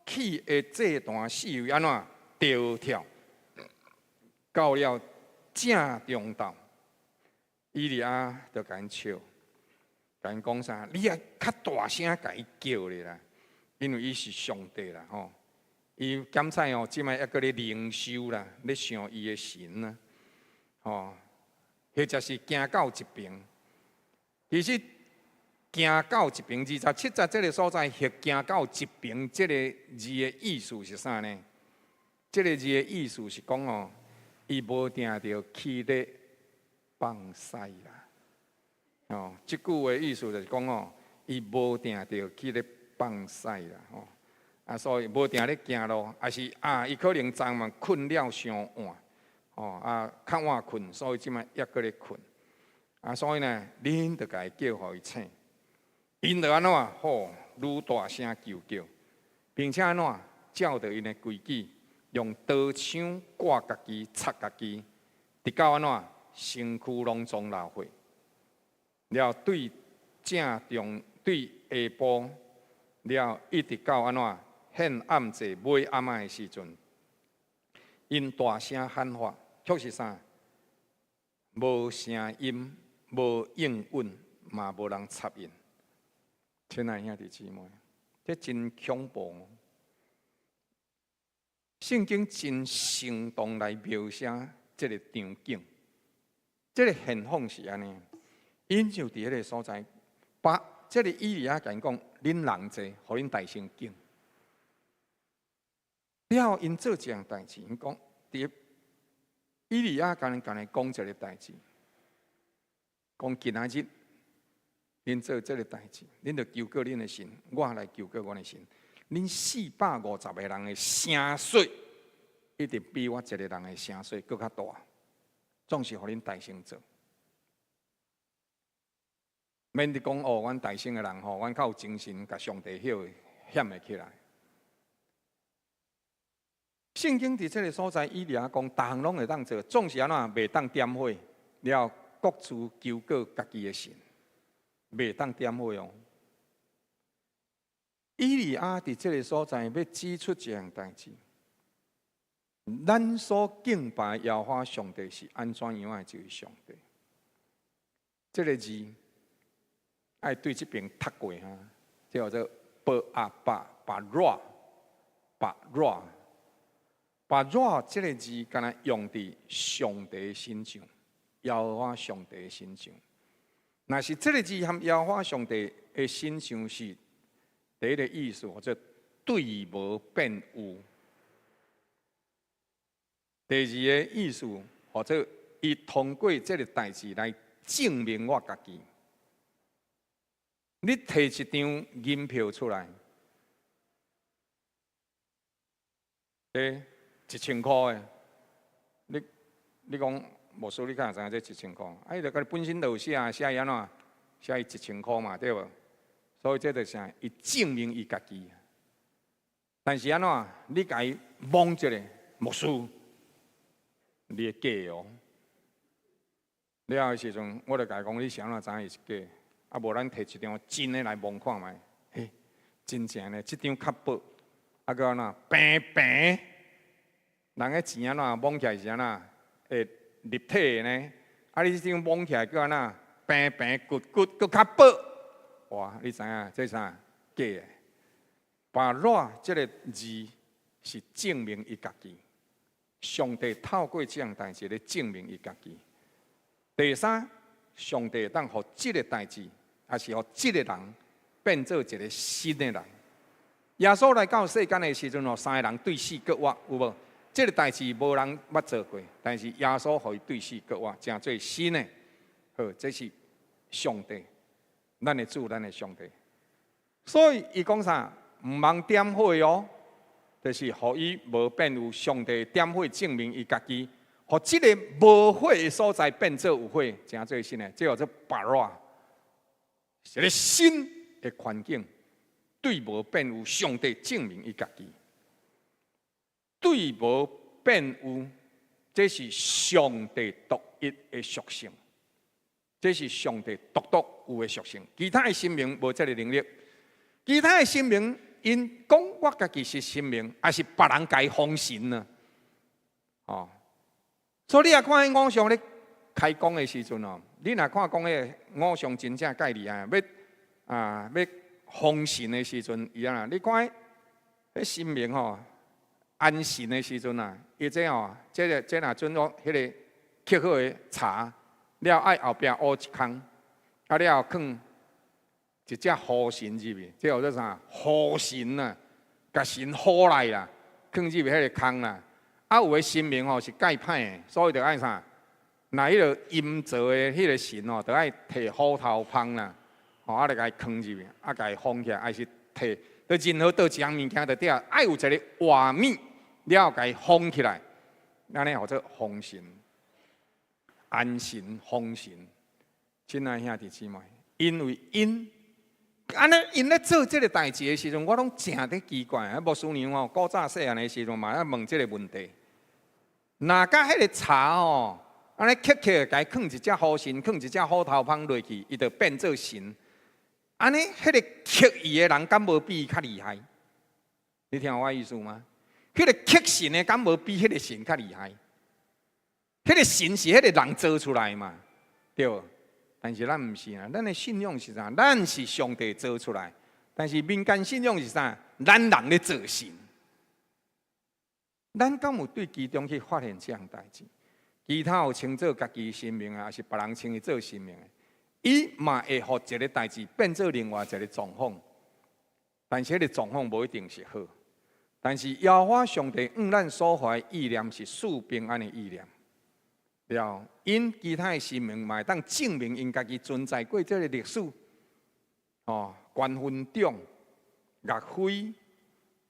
起的这段四围安怎跳跳，到了正中昼。以利亚就甲因笑，甲因讲啥？你啊较大声甲伊叫咧啦，因为伊是上帝啦吼。伊检采哦，即摆还搁咧灵修啦，咧想伊的神啊，吼，或者是行到一边。其实行到一边，27节这个所在，或行到一边，这个字的意思是啥呢？这个字的意思是讲哦，伊无定着去咧。放屎啦！哦，即句话意思就是讲哦，伊无定着去咧放屎啦，吼啊，所以无定咧行路，也是啊，伊可能昨晚困了伤晚，哦啊，较晚困，所以即摆抑搁咧困，啊，所以呢，恁着家叫互伊醒，因着安怎吼，愈大声求叫，并且安怎照着因的规矩，用刀枪割家己、插家己，直到安怎？身躯拢总流血，了对正中对下晡，了一直到安怎现暗者尾暗仔的时阵，因大声喊话，却是啥？无声音，无应允，嘛无人插应。亲爱兄弟姊妹，这真恐怖哦！圣经真生动来描写这个场景。这个现况是安尼，因就伫迄个所在，把这个以利亚甲因讲，恁人济，互恁大成敬。了后因做这样代志，因讲，伫以利亚甲因讲一个代志，讲今仔日恁做这个代志，恁就求告恁的神，我来求告我的神。恁450个人的声水，一定比我一个人的声水更较大。总是互恁大声做，免得讲哦，阮大声的人吼，阮较有精神，甲上帝险会起来。圣经伫这个所在，以利亚讲，逐项拢会当做，总是安怎袂当点火，了各自求告家己的神，袂当点火哦。以利亚伫这个所在要指出这样代志。咱所敬拜耶和华上帝是安怎样的一位上帝？这个字爱对这边读过哈，叫做巴拉，这个字敢若用伫上帝身上，耶和华上帝身上。若是这个字和耶和华上帝的身上是第一个意思，或者对无变有。第二个意思，或者伊通过这个代志来证明我家己。你摕一张银票出来，1000块的，你讲无输你敢会知影这1000块？啊，伊就甲你本身就有写伊安怎？写伊1000块嘛，对无？所以这就是啥？伊证明伊家己。但是安怎？你甲伊蒙一个无输。你会假哦！了的时阵，我就甲伊讲，你是安怎知影伊是假？啊无咱摕一张真诶来摸看觅，嘿，真正咧，即张较薄，啊个安那平平，人诶钱安那摸起来是安那会立体诶呢？啊，你即张摸起来个安那平平骨骨，搁较薄，哇！你知影这啥？假诶？把热这个字是证明伊家己，上帝透过这样代志来证明伊家己。第三，上帝当互这个代志，也是互这个人变做一个新的人。耶稣来到世间的时阵哦，三个人对死割活，有无？这个代志无人捌做过，但是耶稣互伊对死割活，真做新的。好，这是上帝，咱的主，咱的上帝。所以伊讲啥？毋茫点火哦，就是互伊无变有上帝点火，证明伊家己。互即个无火的所在变做有火，真做新的，这叫做白热，一个新的环境，对无变有上帝证明伊家己，对无变有，这是上帝独一的属性，这是上帝独有的属性，其他的生命无这个能力，其他的生命因讲我家己是生命，还是别人家封神呢？哦。所以你也看迄五常咧开讲的时阵哦，你若看讲迄五常真正介厉害，要封神的时阵，伊啊，你看迄神明吼安神的时阵啊，伊这哦，这若准落迄个刻好的茶，了爱后壁挖一坑，啊了放一只河神入去，这叫做啥？河神啊，甲神呼来啦，放入去迄个坑啦。啊，有诶神明吼是介歹诶，所以着爱啥？那迄个阴造诶迄个神哦，着爱摕虎头芳啦，吼啊，着甲伊放入去，啊，甲伊封起来，还是摕，着任何倒一样物件着底下爱有一个画面，了甲伊封起来，安尼叫做封神、安神、封神。亲爱兄弟姊妹，因为安尼因咧做即个代志的时阵，我拢诚伫奇怪。啊，牧师娘哦，古早细汉的时阵嘛，啊问即个问题。哪甲迄个茶哦，安尼刻刻，甲伊放一只虎神，放一只虎头芳落去，伊就变做神。安尼迄个刻伊的人，敢无比伊较厉害？你听我意思吗？迄个刻神的，敢无比迄个神较厉害？迄个神是迄个人做出来嘛，对无？但是咱毋是啊，咱的信仰是啥？咱是上帝做出来，但是民间信仰是啥？咱人咧做神。咱敢有对其中去发现这样代志？其他有称作家己神明啊，还是别人称伊做神明的，伊嘛会互一个代志变做另外一个状况。但是迄个状况无一定是好。但是耶和华上帝咱所怀意念是赐平安的意念。了，因其他的神明嘛，当证明因家己存在过这个历史，哦，关分长、岳飞，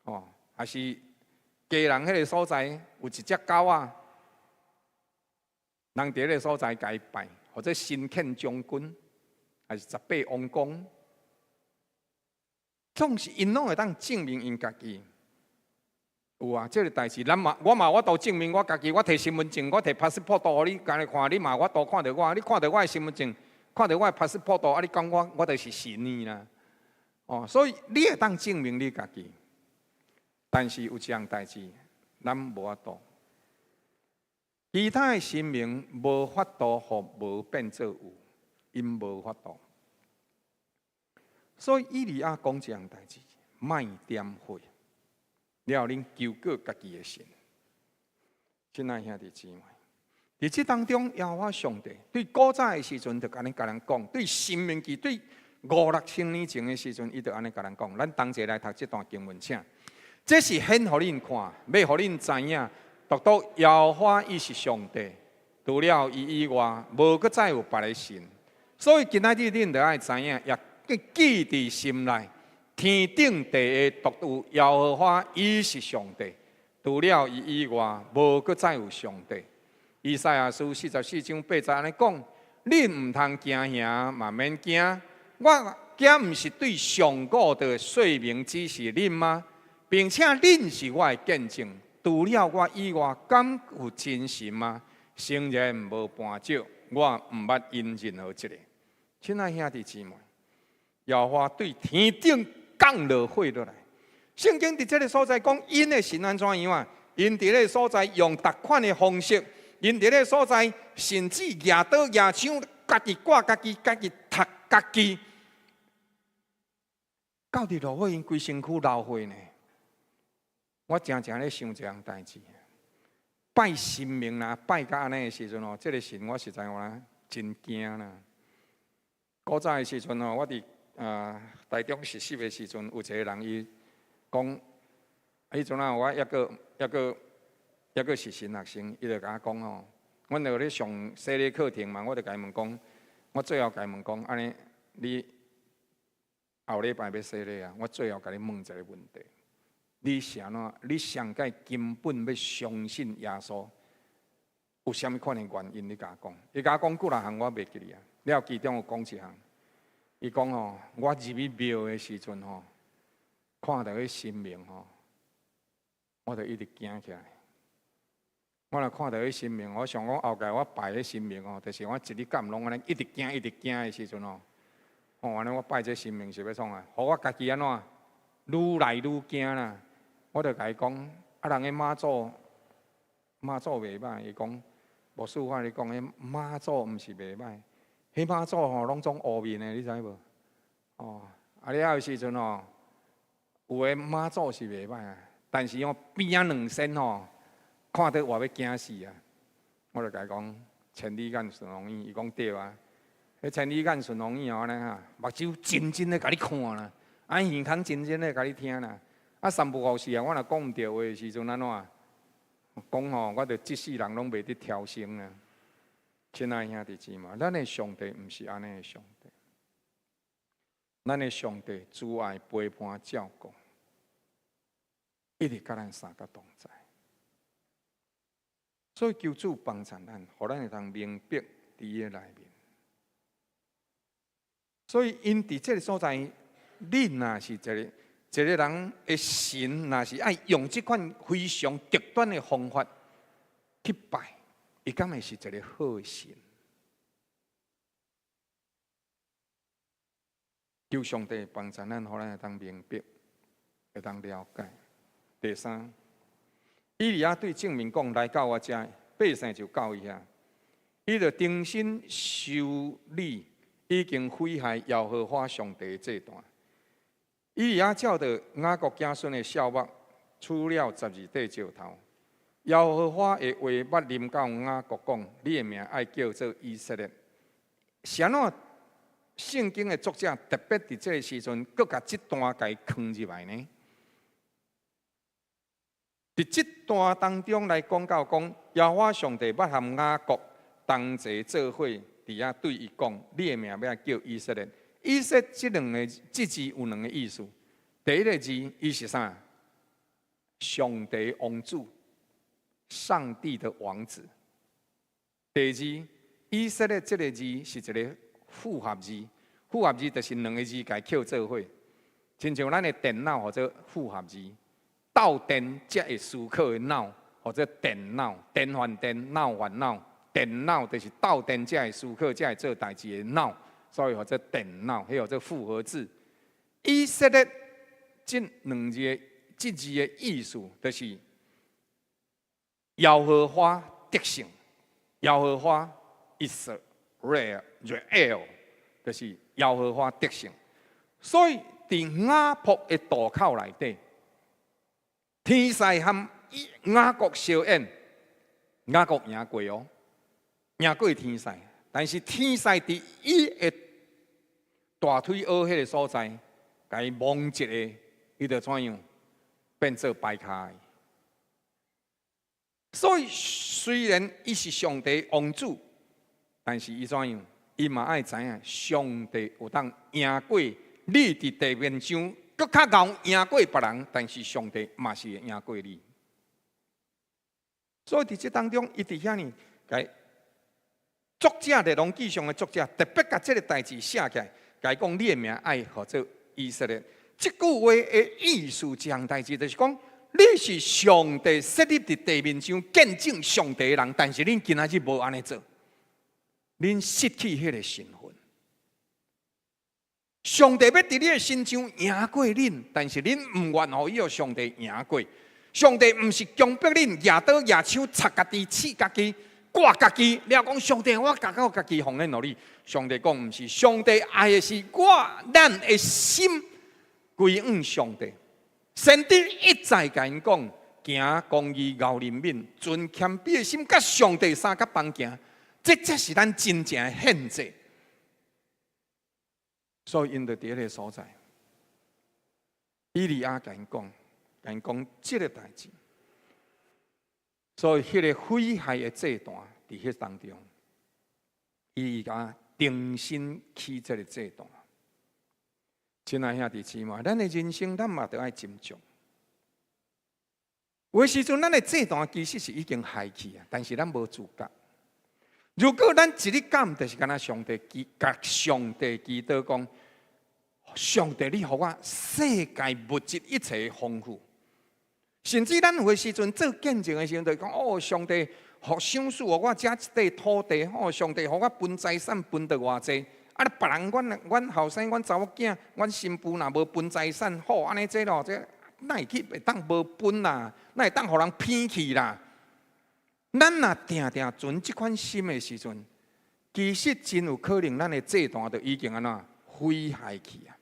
哦，还是家人迄个所在有一只狗啊，人伫迄个所在甲伊拜，或者新建将军，还是18王公，总是因拢会当证明因家己。有啊，这个代志，我嘛，我都证明我家己。我摕身份证，我摕 passport 互你，家己看，你嘛，我都看到我，你看到我的身份证，看到我的 passport，啊，你讲我就是神呢啦。哦，所以你会当证明你家己，但是有一样代志，咱无法度。其他的神明无法度，互无变做有，因无法度。所以以利亚讲这样代志，莫点火。了，恁求过家己的神，亲爱兄弟姊妹，在这当中，耶和华上帝对古早的时阵，就安尼甲人讲；对新明记，对5、6千年前的时阵，伊就安尼甲人讲。咱同齐来读这段经文，请。这是显互恁看，要互恁知影，独独耶和华伊是上帝，除了伊以外，无搁再有别个神。所以今仔日恁就爱知影，也记伫心内。天顶地下独有耶和华，伊是上帝。除了伊以外，无搁再有上帝。以赛亚书44章8节安尼讲：恁毋通惊吓，嘛免惊。我惊毋是对上古的说明指示恁吗？并且恁是我的见证。除了我以外，敢有真神吗？诚然无半少，我毋捌因任何一个。亲爱兄弟姊妹。耶和华对天顶降落火落来。圣经伫这个所在讲，因的神安怎样啊？因伫个所在用逐款的方式，因伫个所在甚至举刀举枪，家己挂家己，家己读家己，到伫落火，因规身躯流血呢。我常常咧想一样代志，拜神明啦，拜到安尼的时阵哦，这个神我实在话真惊啦。古早的时阵哦，我伫台中实习的时阵，有一个人伊讲，迄阵啊，我抑个是新学生，伊就甲我讲哦，阮就咧上洗礼课程嘛，我就甲伊问讲，我最后甲伊问讲，安尼你后礼拜要洗礼啊？我最后甲你问一个问题。你是安怎？你上界根本要相信耶稣，有啥物款的原因？你甲我讲，伊甲我讲几若项我袂记哩啊。了其中有讲一项，伊讲哦，我入去庙的时阵吼，看到迄神明吼，我就一直惊起来。我若看到迄神明，我想讲后界我拜迄神明哦，就是我一日干拢安尼一直惊一直惊的时阵哦，安尼我拜这神明是要创啊？互我家己安怎？愈来愈惊啦！我就甲伊讲，啊，人个妈祖袂歹，伊讲无事法，你讲迄妈祖毋是袂歹，迄妈祖吼拢总乌面的，你知无？哦，啊，了有时阵吼，有个妈祖是袂歹啊，但是哦边仔两身吼，看到我要惊死啊！我就甲伊讲，千里眼顺风耳，伊讲对啊，迄千里眼顺风耳哦，安尼哈，目睭真真咧甲你看啦，啊耳孔真真咧甲你听啦。啊，三不五时啊，我若讲毋对话的时阵，安怎讲吼？我着即世人拢袂得调声啊！亲爱兄弟姊妹，咱的上帝毋是安尼的上帝，咱的上帝主爱陪伴照顾，一直甲咱三角同在。所以求主帮助咱，互咱会通明白伫伊的内面。所以因伫这个所在，你若是一个人的神，若是爱用这款非常极端的方法去拜，伊敢会是一个好神？求上帝帮助咱，互咱会当明白，会当了解。第三，以利亚对证明讲：来到我遮，百姓就到伊遐，伊就重新修理已经毁害耶和华上帝的这段。以利亚照着雅各子孙的孝目，取了12块石头。耶和华的话捌临到雅各讲：你的名爱叫做以色列。是安怎？圣经的作者特别伫这个时阵，搁甲这段甲伊藏入来呢？伫这段当中来讲到讲，耶和华上帝捌和雅各同齐做伙，伫遐对伊讲：你的名要叫以色列。以色列这字有两个意思。第一个字，伊是啥？上帝王子，上帝的王子。第二字，以色列这个字是一个复合字，复合字就是两个字甲扣做伙，亲像咱的电脑或者复合字，斗电才会思考的脑，或者电脑，电还电，脑还脑，电脑就是斗电才会思考，才会做代志的脑。所以或者电脑，还有这复合字。以色列这两字这字的意思，就是耶和华得胜，耶和华Israel，就是耶和华得胜。所以伫雅博的渡口内底，天使和雅各相演，雅各赢过哦，赢过天使。但是天使伫伊的大腿凹迄个所在，甲伊蒙一个，伊就怎样变做白卡。所以虽然伊是上帝王子，但是伊怎样？伊嘛爱知影，上帝有当赢过你伫地面上，搁较贤赢过别人，但是上帝嘛是会赢过你。所以伫这当中，伊伫遐呢，甲作者《列王纪上》的作者特别甲这个代志写起来。甲伊讲，你的名爱号做以色列。这句话的意思，这项代志就是讲，你是上帝设立伫地面上见证上帝的人，但是恁今仔日无安尼做，恁失去迄个身份。上帝要伫你的身上赢过恁，但是恁唔愿互伊，上帝赢过。上帝唔是强迫恁举刀举枪插家己、刺家己、挂家己。了讲上帝，我家家己奉献互你。上帝讲唔是，上帝爱的是咱的心归向上帝。先知一再甲因讲，行公义、熬怜悯、存谦卑的心，甲上帝相甲帮行，这才是咱真正的献祭。所以，因着伫迄个所在，以利亚甲因讲这个代志。所以，迄个毁害的祭坛伫迄当中，伊甲定心起这个祭坛。亲爱兄弟姊妹，咱的人生咱嘛得爱斟酌。有时阵，咱的祭坛其实是已经害去啊，但是咱无自觉。如果咱一日干，就是敢若上帝甲上帝祈祷讲，上帝你互我世界物质一切丰富，甚至咱有时阵做见证的时候，就讲哦，上帝互赏赐我遮一块土地，哦，上帝互我分财产分得偌济。啊！别人阮后生、阮查某囝、阮新妇若无分财产，好安尼这咯，这哪会去会当无分啦？哪会当互人骗去啦？咱若定定存即款心的时阵，其实真有可能咱的祭坛就已经安怎毁害去啊！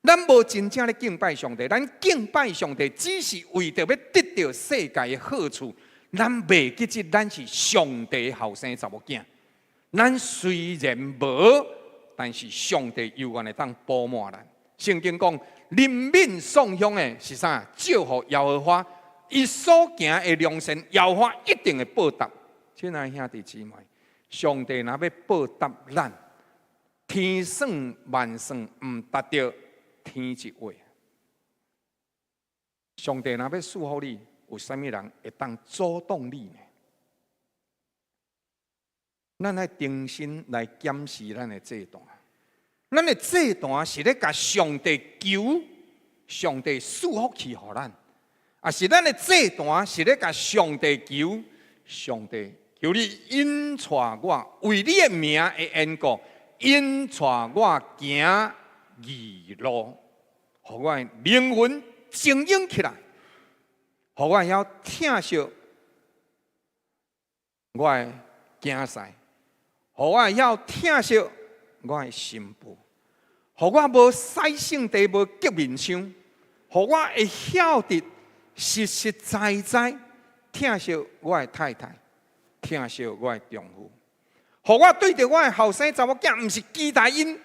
咱无真正咧敬拜上帝，咱敬拜上帝只是为着要得到世界的好处，咱袂记得咱是上帝后生查某囝。咱虽然无。但是上帝永远会当补满咱。圣经讲，人民颂香的是啥？祝福耶和华，伊所行的良善，耶和华一定会报答。亲爱兄弟姊妹，上帝若要报答咱，天算万算唔达到天一话。上帝若要祝福你，有啥物人会当阻挡你呢？咱来定心来检视咱的祭坛，咱的祭坛是咧甲上帝求，上帝赐福气互咱，啊是咱的祭坛是咧甲上帝求，上帝求你引带我为你的名的缘故，引带我行义路，互我的灵魂精英起来，互我要疼惜我的囝婿。互我要疼惜我的新妇，互我无使性地无革面相，互我会晓得实实在在疼惜我的太太，疼惜我的丈夫。互我对着我的后生查某囝，毋是期待因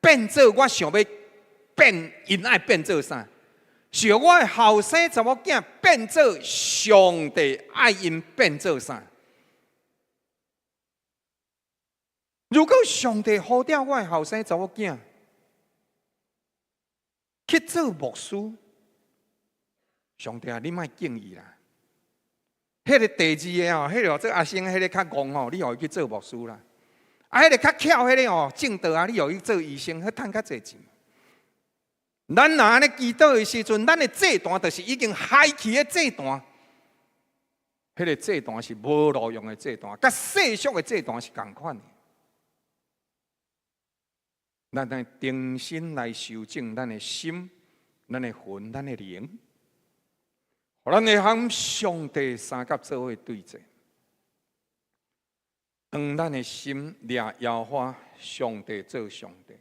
变做我想要变，因爱变做啥？是我的后生查某囝变做上帝爱因变做啥？如果上帝呼召我的后生查某囝去做牧师，上帝啊，你莫敬伊啦。迄个第二个哦，迄个做阿星，迄个较戆哦，你互伊去做牧师啦。啊，迄个较巧，迄个哦，正道啊，你互伊做医生，迄趁较济钱。咱若安尼祈祷的时阵，咱的祭坛就是已经害去的祭坛。迄个祭坛是无路用的祭坛，甲世俗的祭坛是同款的。咱来定心来修正咱的心、咱的魂、咱的灵，互咱会和上帝三甲做伙对峙。当咱的心抓摇花，上帝做上帝，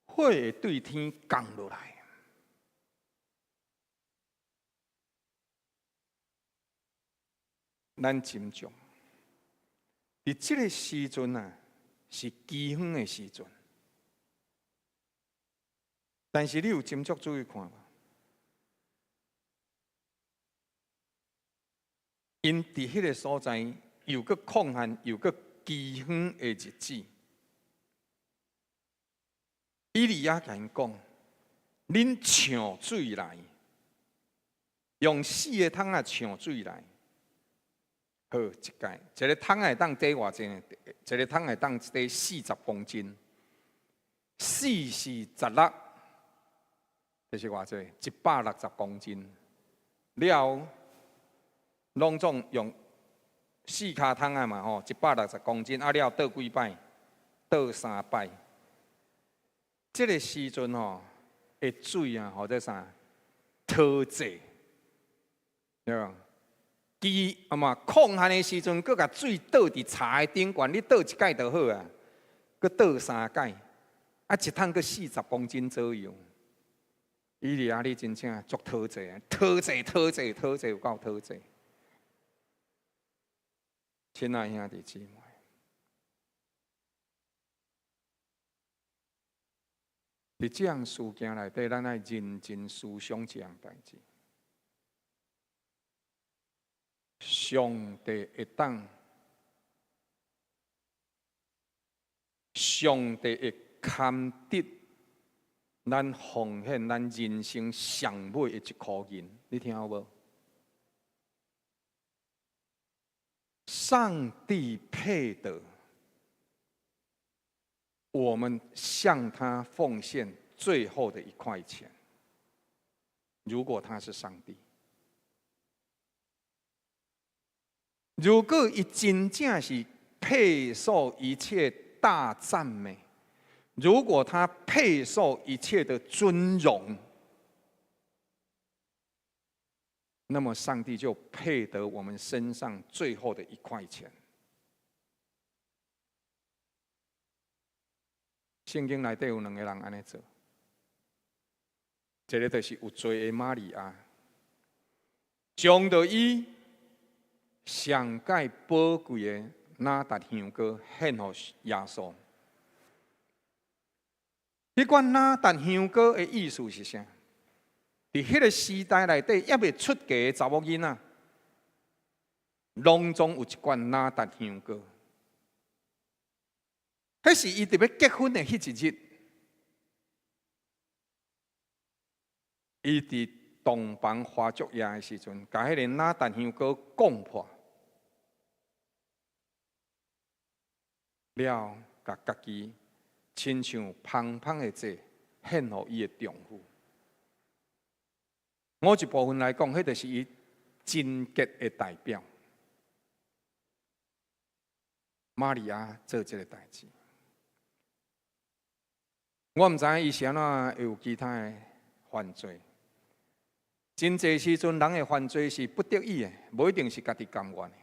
火会对天降落来。咱斟酌，伫这个时阵啊，是饥荒的时阵。但是你有斟酌注意看无？因伫迄个所在，又个抗旱，又个饥荒的日子。以利亚甲因讲：恁抢水来，用4个桶啊抢水来。好，一个桶会当底偌济？一个桶会当底40公斤，4×16。就是偌济，160公斤。了，拢总用4卡桶啊嘛吼，160公斤。啊了倒几摆？倒3摆。这个时阵吼，的水啊，或者啥，讨济，对吧？抗旱的时阵，佮甲水倒伫茶的顶悬，你倒一盖就好啊，佮倒3盖，啊，一桶佮40公斤左右。伊利亚，你真正足讨济啊！讨济有够讨济。亲爱兄弟姊妹，伫这样事件内底，咱爱认真思想这样代志。上帝会堪得咱奉献咱人生上尾的一箍银，你听有无？上帝配得我们向他奉献最后的1块钱。如果他是上帝，如果他真正是配受一切大赞美，如果他配受一切的尊荣，那么上帝就配得我们身上最后的1块钱。圣经内底有2个人安尼做，一个就是有罪的玛利亚，将到伊上界宝贵的哪达香膏献给耶稣。迄款哪达香膏的意思是啥？伫迄个时代内底，还未出嫁的查某囡仔，拢总有一罐哪达香膏。迄是伊特别结婚的迄一日，伊伫洞房花烛夜的时阵，甲迄个哪达香膏讲破了，甲家己亲像芳芳的祭献予伊的丈夫。我一部分来讲，迄就是伊贞洁的代表。玛利亚做这个代志，我唔知影伊是安怎有其他的犯罪。真济时阵，人的犯罪是不得已的，无一定是家己甘愿的。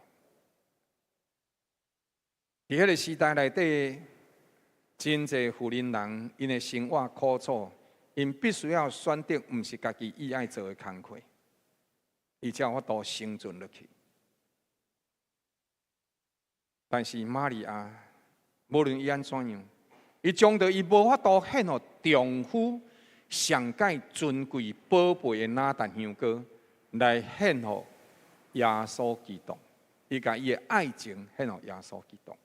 伫迄个时代内底，真济富人人因的生活苦楚。因必须要选择不是家己意爱做的工课，伊才有法度生存落去。但是玛利亚，无论伊安怎样，伊将到伊无法度献予丈夫上界尊贵宝贝的哪达香膏，来献予耶稣基督。伊甲伊的爱情献予耶稣基督。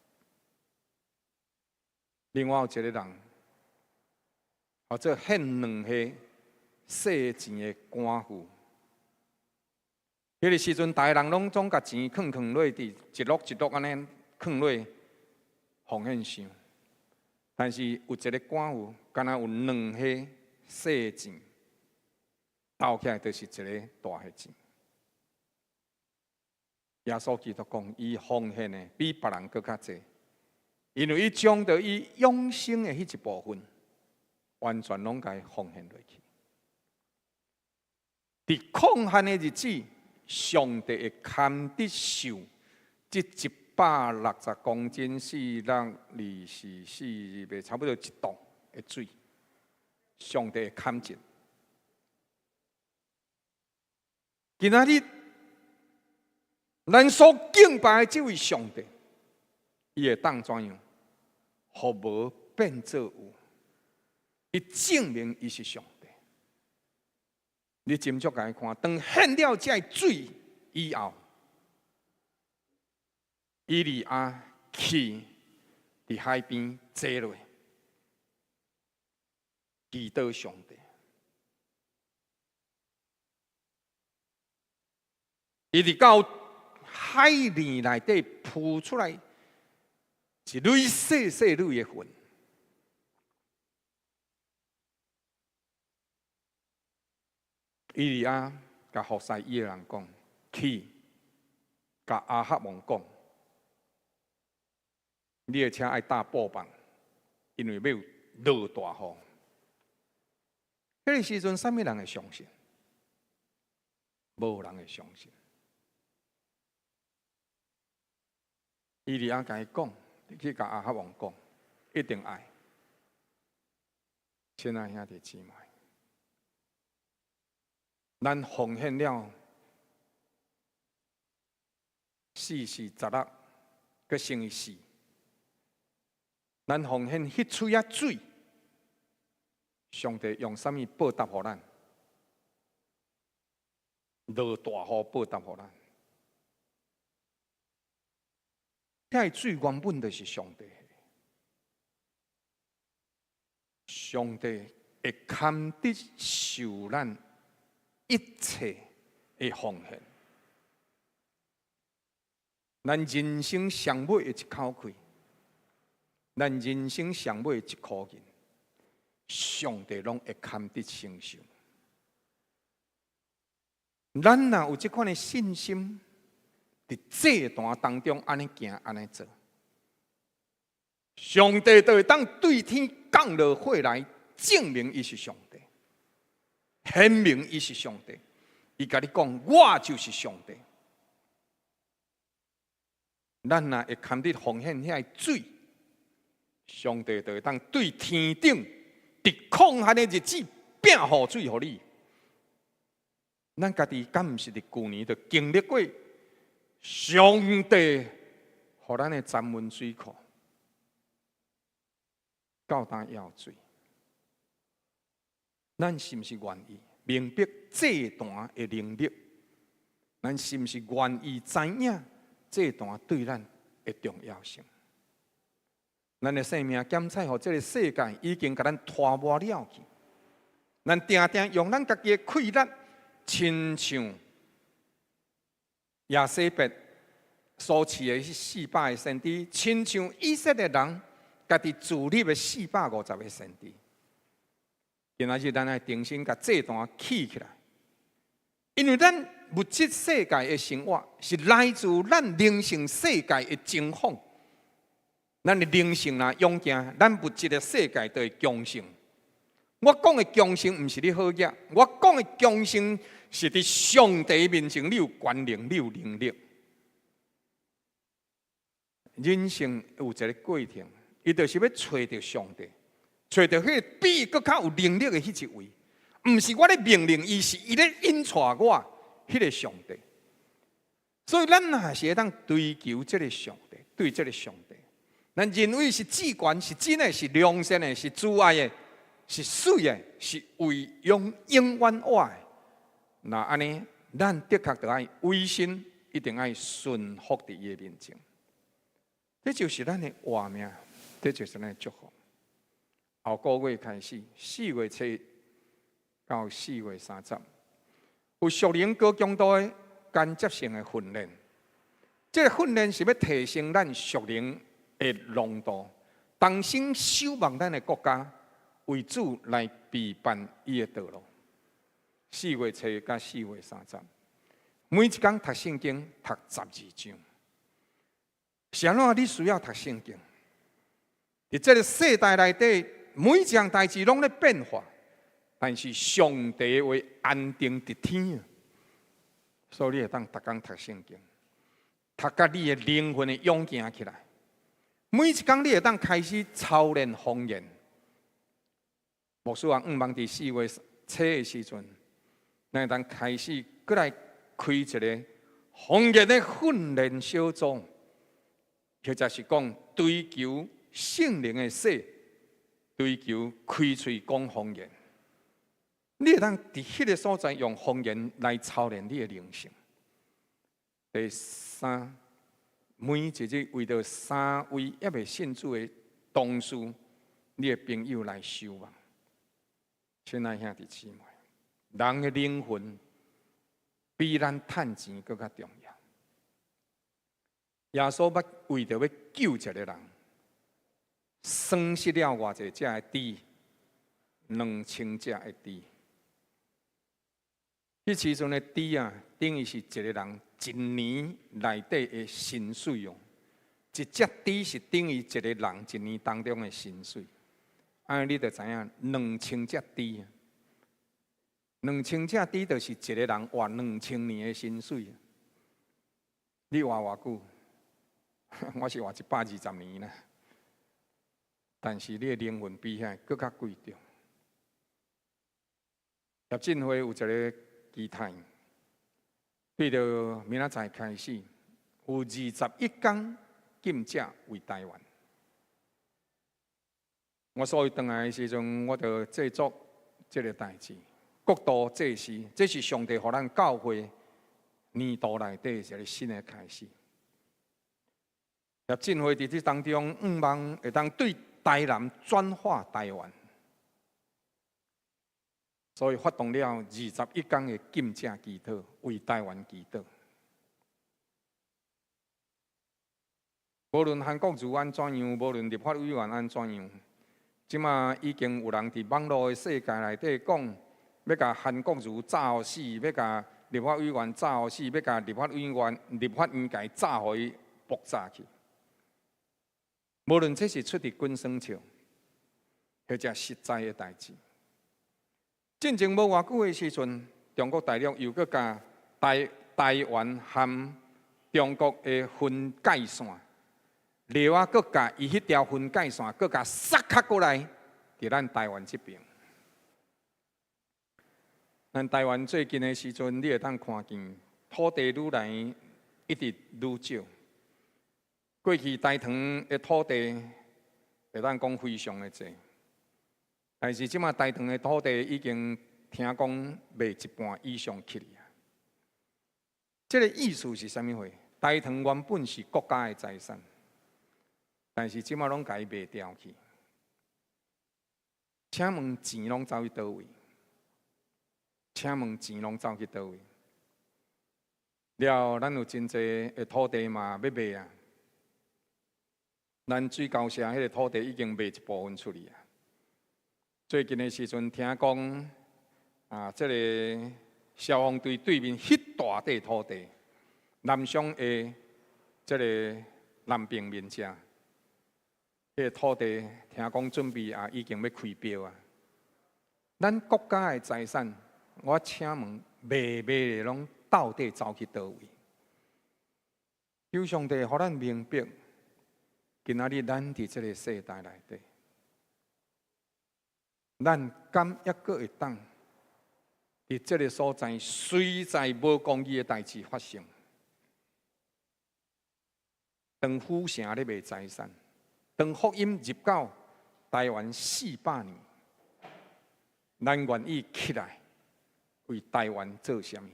另外有一个人。或者献2下洗钱的官妇，迄个时阵，大家人拢总甲钱放落伫一落一落安尼放落奉献箱，但是有一个官妇，敢若有2下洗钱，倒起来就是一个大下钱。耶稣基督讲，伊奉献的比别人更较济，因为伊将到伊永生的迄一部分。完全拢该奉献落去。伫抗旱的日子，上帝会堪得受这160公斤4×2=4，差不多1吨的水，上帝会堪接。今仔日，咱所敬拜的这位上帝，伊会当怎样？互无变作有。伊证明伊是上帝。你斟酌来看，当献了这水以后，以利亚去伫海边坐落，祈祷上帝。伊伫到海面内底浮出来一蕊细细蕊的粉。以利亚甲服侍伊的人讲：“去，甲阿哈王讲，你的车爱搭布网，因为要落大雨。迄个时阵，啥物人会相信？无人会相信。伊利亚甲伊讲，你去甲亚哈王讲，一定爱。亲爱兄弟姊妹，咱奉献了4是16，佮乘以4，咱奉献迄嘴仔水，上帝用啥物报答互咱？落大雨报答互咱。遐水原本就是上帝，上帝会堪得受咱一切的奉献。咱人生上尾的一口气，咱人生上尾的一箍银，上帝拢会堪得承受。咱若有这款的信心，伫这段当中安尼行安尼做，上帝就会当对天降落火来，证明伊是上帝，显明伊是上帝。伊甲你讲，我就是上帝。咱若会堪得奉献遐水，上帝就会当对天顶伫抗旱的日子拼雨水互你。咱家己敢毋是伫旧年就经历过上帝互咱的泉源水库到达要水？咱是毋是愿意明白这段的能力？咱是毋是愿意知影这段对咱的重要性？咱的生命检测互这个世界已经甲咱拖磨了去，咱定定用咱家己的气力。亲像亚西别所饲的400个先知，亲像以色列人家己自立的450个先知。今仔日咱爱重新甲这段起起来，因为咱物质世界的生活是来自咱灵性世界的情况。咱的灵性若勇行，咱物质的世界就会强盛。我讲的强盛，毋是你好嘢，我讲的强盛是伫上帝面前，你有权能，你有能力。人生有一个过程，伊就是要找到上帝，找到迄个比佫较有能力的迄一位，毋是我咧命令伊，是伊咧引带我迄个上帝。所以咱若是会当追求这个上帝，对这个上帝，咱认为是至权、是真的、是良善的、是慈爱的。是水的，是为永远活的。那安尼，咱的确就爱委身，一定爱顺服伫伊的面前。这就是咱的活命，这就是咱的祝福。后个月开始，4月7到4月30，有属灵高强度的间接性的训练。这个训练是要提升咱属灵的浓度，同心守望咱的国家。为主来备办伊的道路。4月7到4月30，每一天读圣经，读12章。是安怎？你需要读圣经。伫这个世代内底，每一项代志拢在变化，但是上帝会安定伫天，所以你会当逐工读圣经，读甲你的灵魂的勇行起来。每一天你会当开始操练方言。牧师也毋望伫4月7的时阵，咱会当开始过来开一个方言的训练小组，或者是讲追求圣灵的洗，追求开嘴讲方言。你会当伫迄个所在用方言来操练你的灵性。第3，每一日为着3位还未信主的同事，你的朋友来守望。亲爱兄弟姊妹，人的灵魂比咱趁钱更加重要。耶稣要为着要救一个人，损失了偌济只的猪，2000只的猪。迄时阵的猪啊，等于是一个人一年内底的薪水哦。一只猪是等于一个人一年当中的薪水。安尼你就知影，2000只猪， 2000只猪就是一个人活2000年的薪水。你活偌久？我是活120年啦。但是你的灵魂比遐更较贵重。叶振辉有一个期待，对着明仔载开始，有21天禁食为台湾。我所以回来的时阵，我就制作这个代志，国度祭祀，这是上帝给咱教会年度内底一个新的开始。叶振辉伫这当中，望会当对台南转化台湾。所以发动了21天的禁食祈祷，为台湾祈祷。无论韩国瑜安怎样，无论立法委员安怎样，即马已经有人伫网络的世界内底讲，要甲韩国瑜炸死，要甲立法委员炸死，要甲立法院界炸互伊爆炸去。无论这是出伫滚霜笑，或者实在的代志。进前无偌久的时阵，中国大陆又搁甲台湾含中国的分界线，另外搁甲伊迄条分界线，搁甲塞卡过来，伫咱台湾这边。咱台湾最近的时阵，你会当看见土地愈来一直愈少。过去台糖的土地，会当讲非常的济。但是即马台糖的土地已经听讲卖一半以上去了。这个意思是啥物货？台糖原本是国家的财产，但是即马拢甲伊卖掉去。请问钱拢走去倒位？请问钱拢走去倒位？了，咱有真济的土地嘛要卖啊！咱水沟社迄个土地已经卖一部分出去啊。最近的时阵，听讲这个消防队对面迄大块土地，南商的这个南平面遮，迄个土地听讲准备已经要开标啊。咱国家的财产，我请问卖的拢到底走去倒位？求上帝，互咱明白，今仔日咱伫这个世代内底。咱敢抑阁会当伫这个所在，虽在无公义的代志发生，当府城咧卖财产，当福音入到台湾400年，咱愿意起来为台湾做啥物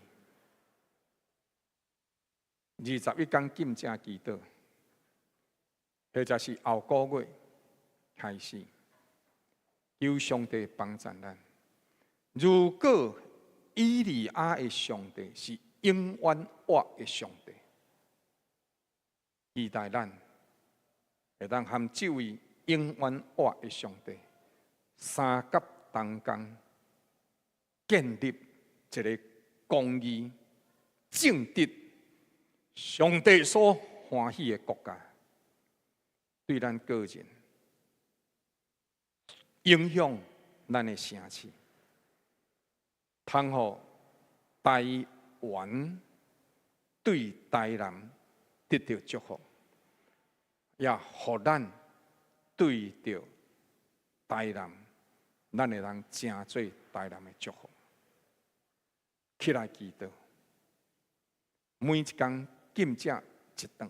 ？21天禁食祈祷，或者是后个月开始。求上帝帮助咱。如果以利亚的上帝是永远活的上帝，期待咱会当含这位永远活的上帝，三甲同工，建立一个公义、正直、上帝所欢喜的国家，对咱个人。影响咱的城市，通互台湾对台南得到祝福，也互咱对着台南，咱会当成做台南的祝福。起来祈祷，每一天禁食一顿，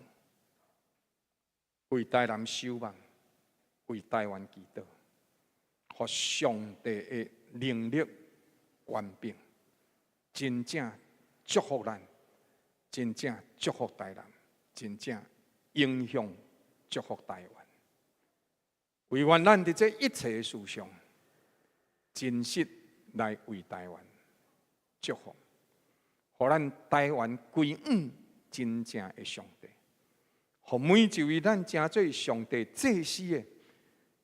为台南守望，为台湾祈祷。互上帝的能力权柄，真正祝福咱，真正祝福台南，真正影响祝福台湾。为愿咱伫这一切的事上，真实来为台湾祝福，互咱台湾归向真正的上帝，互每一位咱成做上帝祭司的，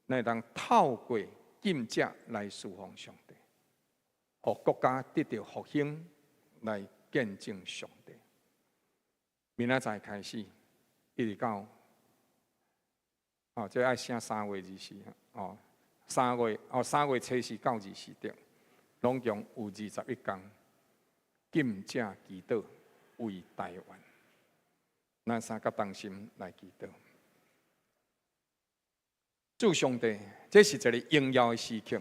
来当透过禁食来侍奉上帝，互国家得到复兴，来见证上帝。明仔载开始，一直到这爱写3月243月初4到24对。拢共有21天，禁止祈祷为台湾。咱三甲同心来祈祷。主上帝，这是一个荣耀的时刻，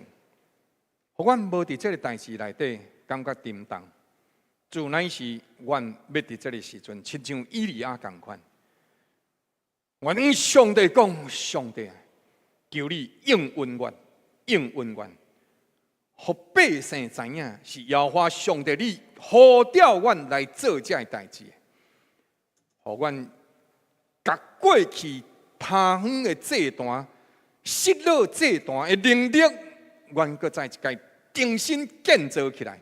互阮无伫这个代志内底感觉沉重。主乃是阮要伫这个时阵，亲像以利亚共款。我跟上帝讲，上帝，求你应允阮，应允阮，互百姓知影是耶和华上帝你呼召阮来做这代志，互阮甲过去攀远的祭坛、失落祭坛的能力，阮搁再一届重新建造起来，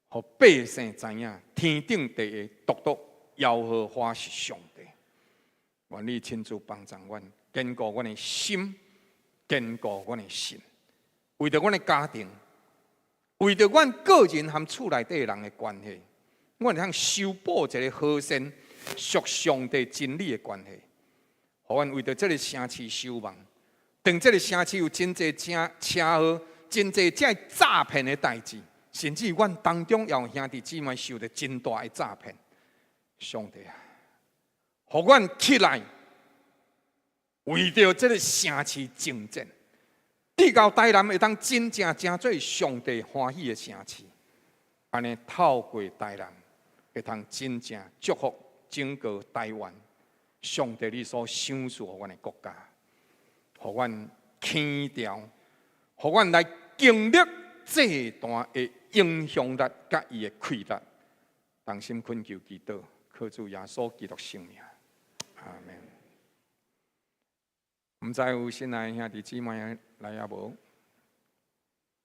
互百姓知影天顶地下独独耶和华是上帝。愿你亲自帮助阮，坚固阮的心，坚固阮的心，为着阮的家庭，为着阮个人和厝内底人的关系，阮通修补一个和善、属上帝真理的关系。互阮为着这个城市守望，当这个城市有真济车祸、真济这诈骗的代志，甚至阮当中也有兄弟姊妹受到真大的诈骗。上帝啊！互阮起来，为着这个城市征战，地到台南会当真正做上帝欢喜的城市。安尼透过台南，会当真正祝福整个台湾。上帝你所赏赐互阮的国家，互阮起调，互阮来经历这段的影响力甲伊的气力。同心恳求祈祷，靠主耶稣基督圣名。阿门。毋知有新来兄弟姊妹来也无？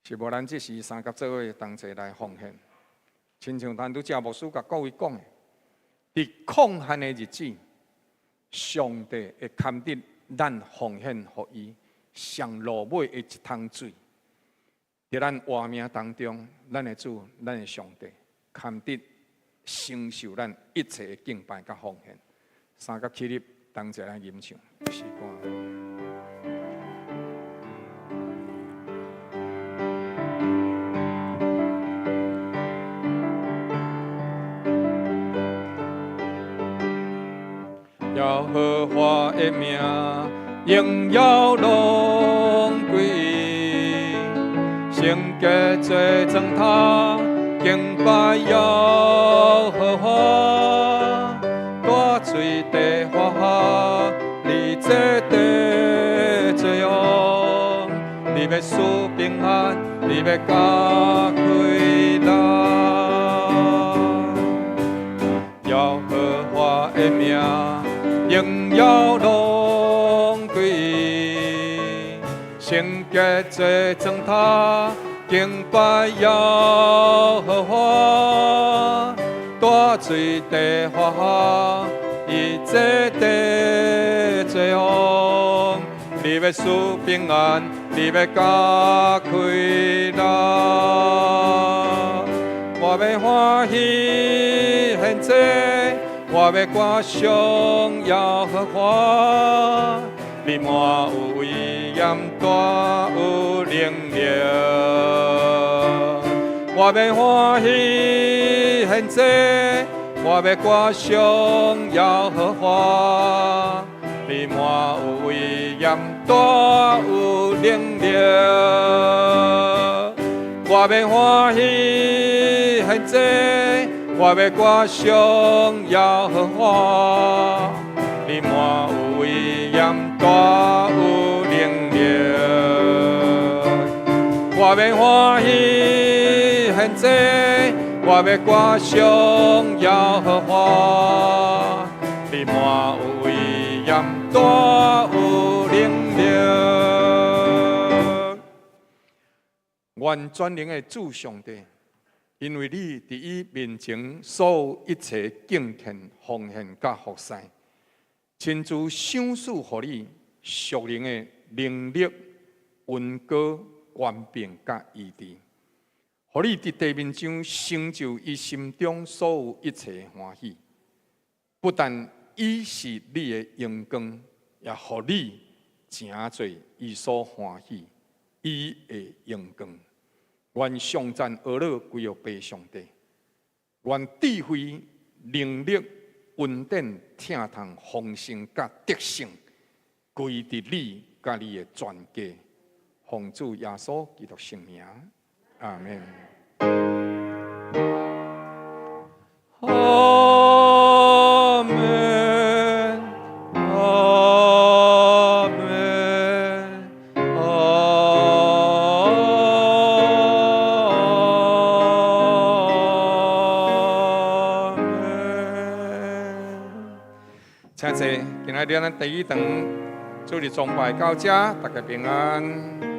是无？咱即时三甲做伙同齐来奉献，亲像咱拄只牧师甲各位讲的，伫抗旱的日子，上帝会勘得咱奉献互伊上落尾的一桶水。伫咱活命当中，咱的主，咱的上帝勘得承受咱一切的敬拜甲奉献。三甲起立，同齐来吟唱诗歌。耶和华的名，荣耀拢归伊，圣洁最正他，敬拜耶和华。大水地花花，你这地最用，你要赐平安，你要加开来。耶和华的名，荣耀拢归伊，圣洁最正他，敬拜耶和华。大水地花花，伊这地最用，你要赐平安，你要加开来。我要欢喜献祭，我要歌颂耶和华。你满有威严，大有能力。我要欢喜献祭，我要歌颂耶和华。你满有威严，大有能力。我要欢喜献祭，我要歌颂耶和华。你满有威严，大有能力。我要欢喜献祭，我要歌颂耶和华。你满有威严，大有能力。愿全能的主上帝，因为你伫伊面前所有一切敬虔、奉献甲服侍，亲自赏赐予你属灵的能力、恩膏、权柄甲医治，互你伫地面上成就伊心中所有一切欢喜。不但伊是你的荣光，也互你成做伊所欢喜，伊的荣光。愿上赞而乐归于父上帝，愿智慧、能力、恩典、听堂、丰盛甲德性，归伫你甲你的全家。奉主耶稣基督圣名，阿门。阿门，阿门，阿门。请坐，今仔日咱第一堂主日崇拜到这，大家平安。